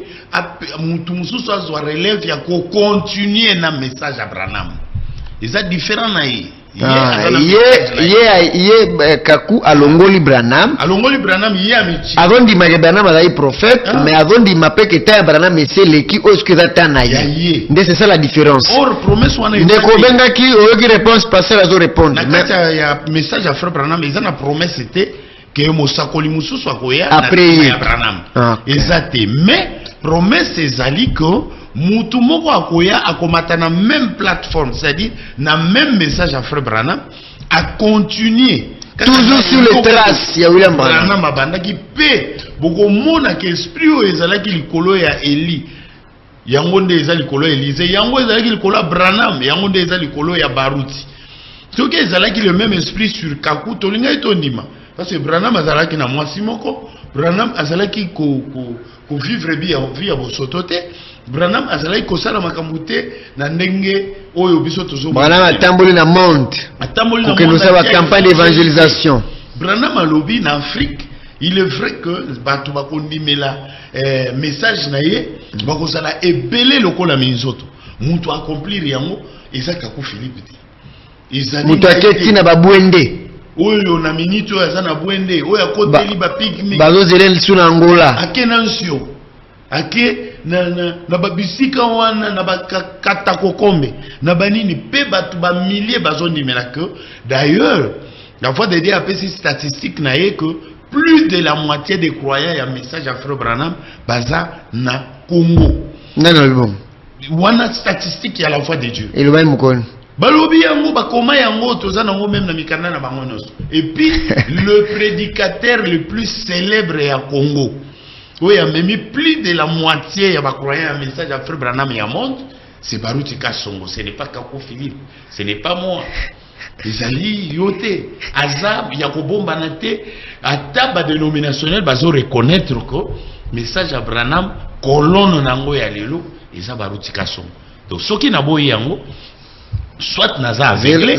mutu mususu azwa relève ya ko continuer na message à Branham. Eza différent na ye. Kaku alongoli Branham. Alongoli Branham ye amichi. Avondi ma Branham azali prophète mais avondi ma pe que ta Branham mais c'est l'équipe o siko ezata na ye. C'est ça la différence. Or promesse wana eza. Ndeko benga ki oyoki réponse passer azo répondre. Mais ya message à frère Branham eza na promesse c'était que mosakoli mususu akoya après ya Branham. Exacté. Mais promesse ezali que mutu moko akoya akomata na même plateforme, c'est-à-dire na même message à frère Branham à continuer toujours sur les traces ya William Branham abandaki pe boko mona que esprit o ezalaki likolo ya Eli yango nde ezali likolo ya Élise yango ezalaki likolo ya Branham yango nde ezali likolo ya Baruti soki ezalaki le même esprit sur Kaku tolinga etondima parce que Branham azalaki na mwasi moko Branham azalaki ko vivre bien vie ya bosoto te Branham azalaki kosala makambo te na ndenge oyo biso tozo Branham atamboli na monde que nous avons campagne d'évangélisation. Branham alobi na Afrique il est vrai que bato bakondimela message na ye bakozala ebele lokola minzoto mutu accomplir yango eza Kaku Philippe te ezali mutu aketi na babwende oyo na minito aza na bwende oyo akoteli ba pigme bazozela suna Angola akena nsio ake na babisika wana na bakata kokombe na banini pe batu ba milliers bazondimela que d'ailleurs la fois de dire après ces statistiques na ye que plus de la moitié des croyants ya message à frère Branham baza na Congo nana bon wana statistique ya la foi de Dieu et le même mukoni balobi yango bakoma yango toza nango même na mikanda na bango nyonso et puis le prédicateur le plus célèbre ya Congo oui, a mis plus de la moitié ya bakroyants un message à frère Branham ya monde c'est Baruti Kasongo, ce n'est pas Kaku Philippe, ce n'est pas moi. Ezali yote azab ya kobomba na te ata ba dénominationnel bazo reconnaître que message à Branham colonne nango ya lelo eza Baruti Kasongo. Donc soki na boyi yango soit naza aveuglé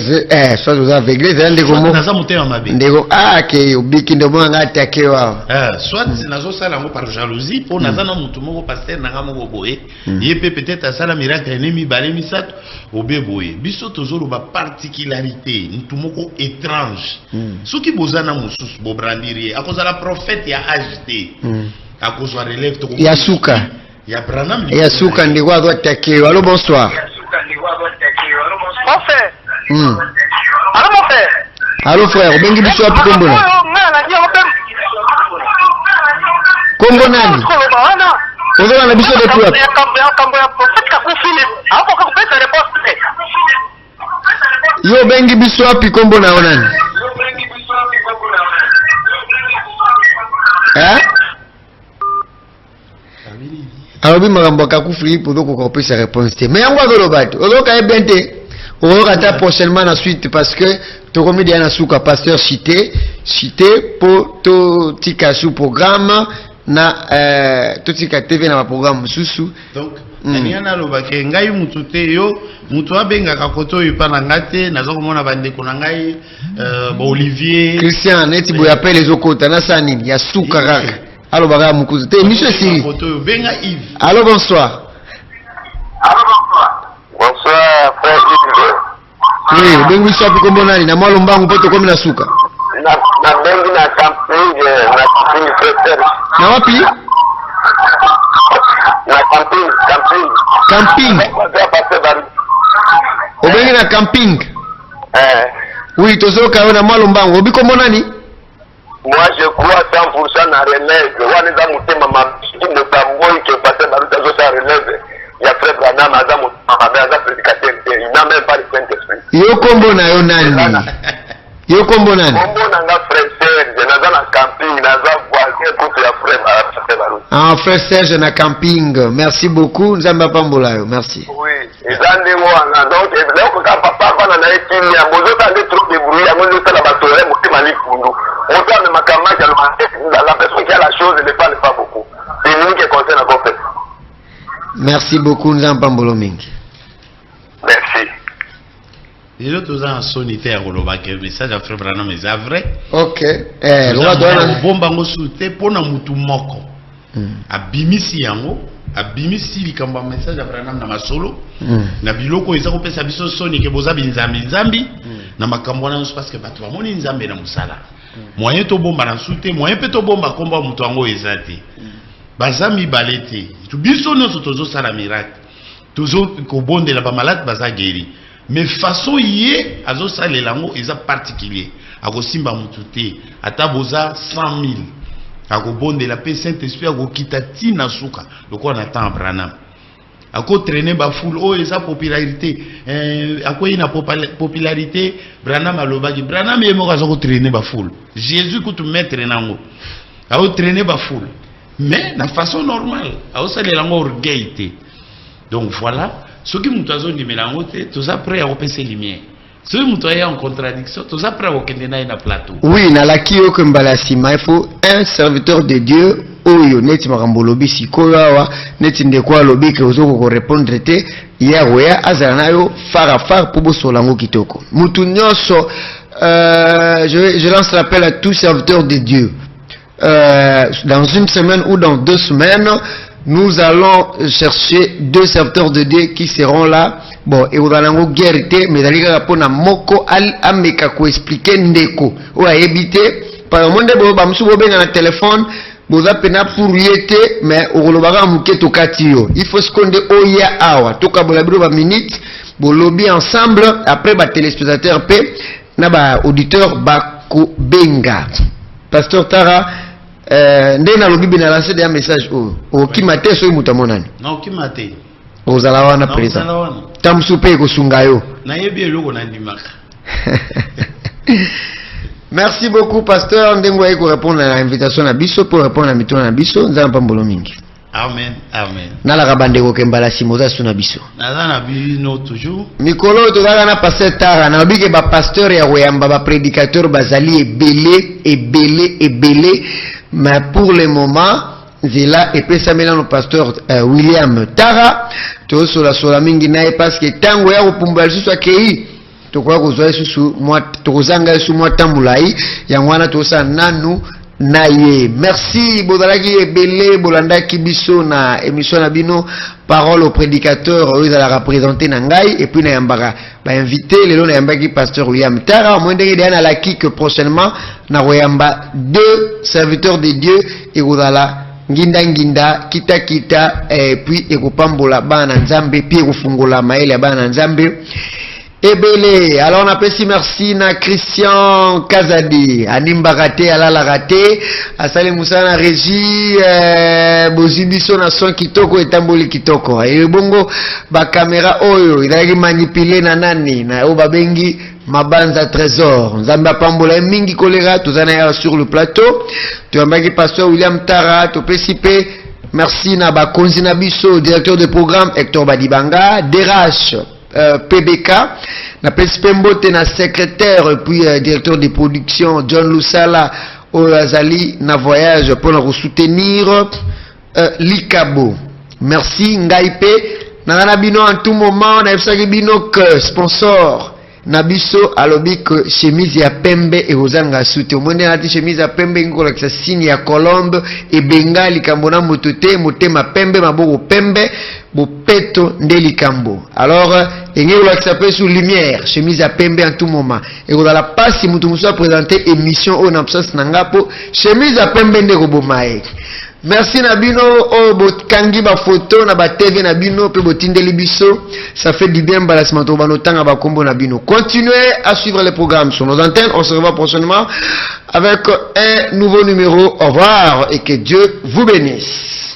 soit naza aveuglé soit naza motema mabe ndeko ke obiki ndo mwanga atake wa soit nazo sala ngo par jalousie po naza na mutu moko pasteur nanga moko boye ye pe peut-être asala miracle ennemi balé misato obe boye biso tozolo ba particularité mutu moko étrange soki bozana mususu bo brandirier akozala prophète ya AJT akozwa relève to ya suka ya Branham ya suka ndeko azo atake wa. Allô, bonsoir. Mon frère. Allô, mon frère. Allô, frère. Bengi biso api kombo na. Kombo nani? Ozola na biso de toi. Yo bengi biso api kombo na onani. Alors makambo kakufuli pour donc qu'on puisse répondre. Mais yango azolobati. Oloka ebente. Oloka ta prochainement la suite parce que to komi dia na suka pasteur cité pour to tika sous programme na to tika TV na programme susu. Donc naniana lobake ngai mutu te yo mutu abenga kakoto yipa na ngate nazo komona bandeko na ngai Olivier Christian neti boya pe les okota na sanini ya suka kaka. Allô baga mukuzu te monsieur Siri. Benga Yves. Allô bonsoir. Bonsoir frère Yves. Oui, bengi sopi kombo nani na mwalo mbangu poto komi na suka. Na bengi na camping frère. Na wapi? Na camping. Obengi na camping. Oui, tozoka yo na mwalo mbangu. Obi kombo nani? Moi je crois 100% na relève. Waniza mutema mabiki de tamboi que passer baruta zo sa relève. Ya frère Branham aza mutama aza prédicateur. Il n'a même pas le Saint-Esprit. Yo kombo na yo nani? Yo kombo nani? Kombo na nga frère Serge, naza na camping, naza voisin couple ya frère baruta. Ah, frère Serge na camping. Merci beaucoup. Nzamba pambola yo. Merci. Oui, ezande wana donc leo ka papa bana na ekini ya bozo ta de trop de bruit ya mozo ta la batore mutima lipundu. Moto ame makamaja la personne qui a la chose ne parle pas beaucoup. C'est lui qui concerne la confesse. Merci beaucoup Nzamba pambola mingi. Merci. Les autres ont un sonité à Rolobake, message à frère Branham, mais c'est vrai. Ok. Le roi doit bomba ngo soute pona mutu moko. Abimisi yango, abimisi likamba message à Branham na masolo. Na biloko eza kopesa biso soni ke boza binzambi na makambo na parce que bato bamoni nzambe na musala. Moyen to bomba na soute, moyen pe to bomba komba mutu yango ezate. Bazami balete. Tu biso no tozo sala miracle. Tozo ko bonde la ba malade baza guéri. Mais façon yé azo sala lango eza particulier. Ako simba mutu te, ata boza 100,000. Ako bonde la paix Saint-Esprit ako kitati na suka. Loko on attend Branham. Ako traîner ba foule oh eza popularité. Ako ina popularité Branham alobaki. Branham yemo kazo traîner ba foule. Jésus kutu mettre nango. Ako traîner ba foule. Mais de façon normale, ça les langues orgueillité. Donc voilà, ce qui nous avons dit, tous après à repasser lumière. Ce qui nous avons en contradiction, tous après à reconnaître na plateau. Oui, na la kiyo kumbalasima, il faut un serviteur de Dieu. Oyo neti makambo lobi sikoyo neti ndekwa lobi ke ozoko ko répondre te ya roya azala nayo far pour bosolango kitoko. Mutu nyonso je lance l'appel à tous serviteurs de Dieu. Dans une semaine ou dans 2 semaines, nous allons chercher 2 serviteurs de Dieu qui seront là. Bon, et vous allez guériter, mais allez répondre à moko al ameka ko expliquer ndeko. Ou à éviter. Par exemple, vous avez un téléphone, vous avez pour yété, mais vous avez un katio. Il faut se connaître oya awa. Toka bolabiro ba minute, vous lobby ensemble. Après, ba téléspectateur p, na ba auditeur ba ko benga. Pasteur Tara. Ndena lobi na lancer des messages au kimate so mutamonani non kimate ozala wana présent tamsupe ko sungayo na yebi eloko na ndimaka. Merci beaucoup pasteur ndengo yeko répondre à l'invitation na biso pour répondre à mitona na biso nzamba mbolo mingi. Amen amen nala kabande ko kembala simoza suna biso na bino toujours mikolo to na pasteur Tara na bike ba pasteur ya koyamba ba prédicateur bazali ebele. Mais pour le moment, Zela et Pesamela no pasteur William Tara, to sola mingi nae parce que tango ya kupumba susu akei to kwa kuzoa susu mwa to kozanga susu mwa tambulai yangwana to sa nanu naye. Merci bodalaki ebele bolandaki biso na émission na bino parole au prédicateur eux la représenter na ngai et puis na yambaka ba invité lelo na yambaki pasteur William Tara mwendenge dia na laki que prochainement na royamba 2 serviteurs de Dieu et godala nginda kita et puis ekopambola bana nzambe puis ekofungola maele bana nzambe Ebele, alors on appelle si merci na Christian Kazadi, Animba raté, Alala raté, Asale Moussa na régie, Bozibiso na son kitoko et tamboli kitoko. Et bongo, ba caméra oyo, il a manipulé na nani, na obabengi, Mabanza Trésor. Zamba Pambola Mingi Kolera, tout ça sur le plateau. Tu as marqué pasteur William Tara, tu peux siper. Merci na ba Konzina Biso, directeur de programme Hector Badibanga, DRH. PBK, na Pespembote na secrétaire puis directeur de production John Lusala Oazali na voyage pour nous soutenir Likabo. Merci Ngaipe na bino en tout moment na bino que sponsor Nabiso alobi que chemise ya pembe e ozanga sute omone na chemise ya pembe ngola kisa signe ya colombe e bengali kambona motote motema pembe maboko pembe bo peto ndeli kambo. Alors engelo kisa pe sous lumière chemise ya pembe en tout moment et ko la passe mutu muso présenter émission au n'absence nangapo chemise ya pembe ndeko bomae. Merci Nabino, oh bokangi ba photo na ba TV Nabino pe botindeli biso, ça fait du bien balassement ba notanga ba kombo Nabino. Continuez à suivre les programmes sur nos antennes, on se revoit prochainement avec un nouveau numéro. Au revoir et que Dieu vous bénisse.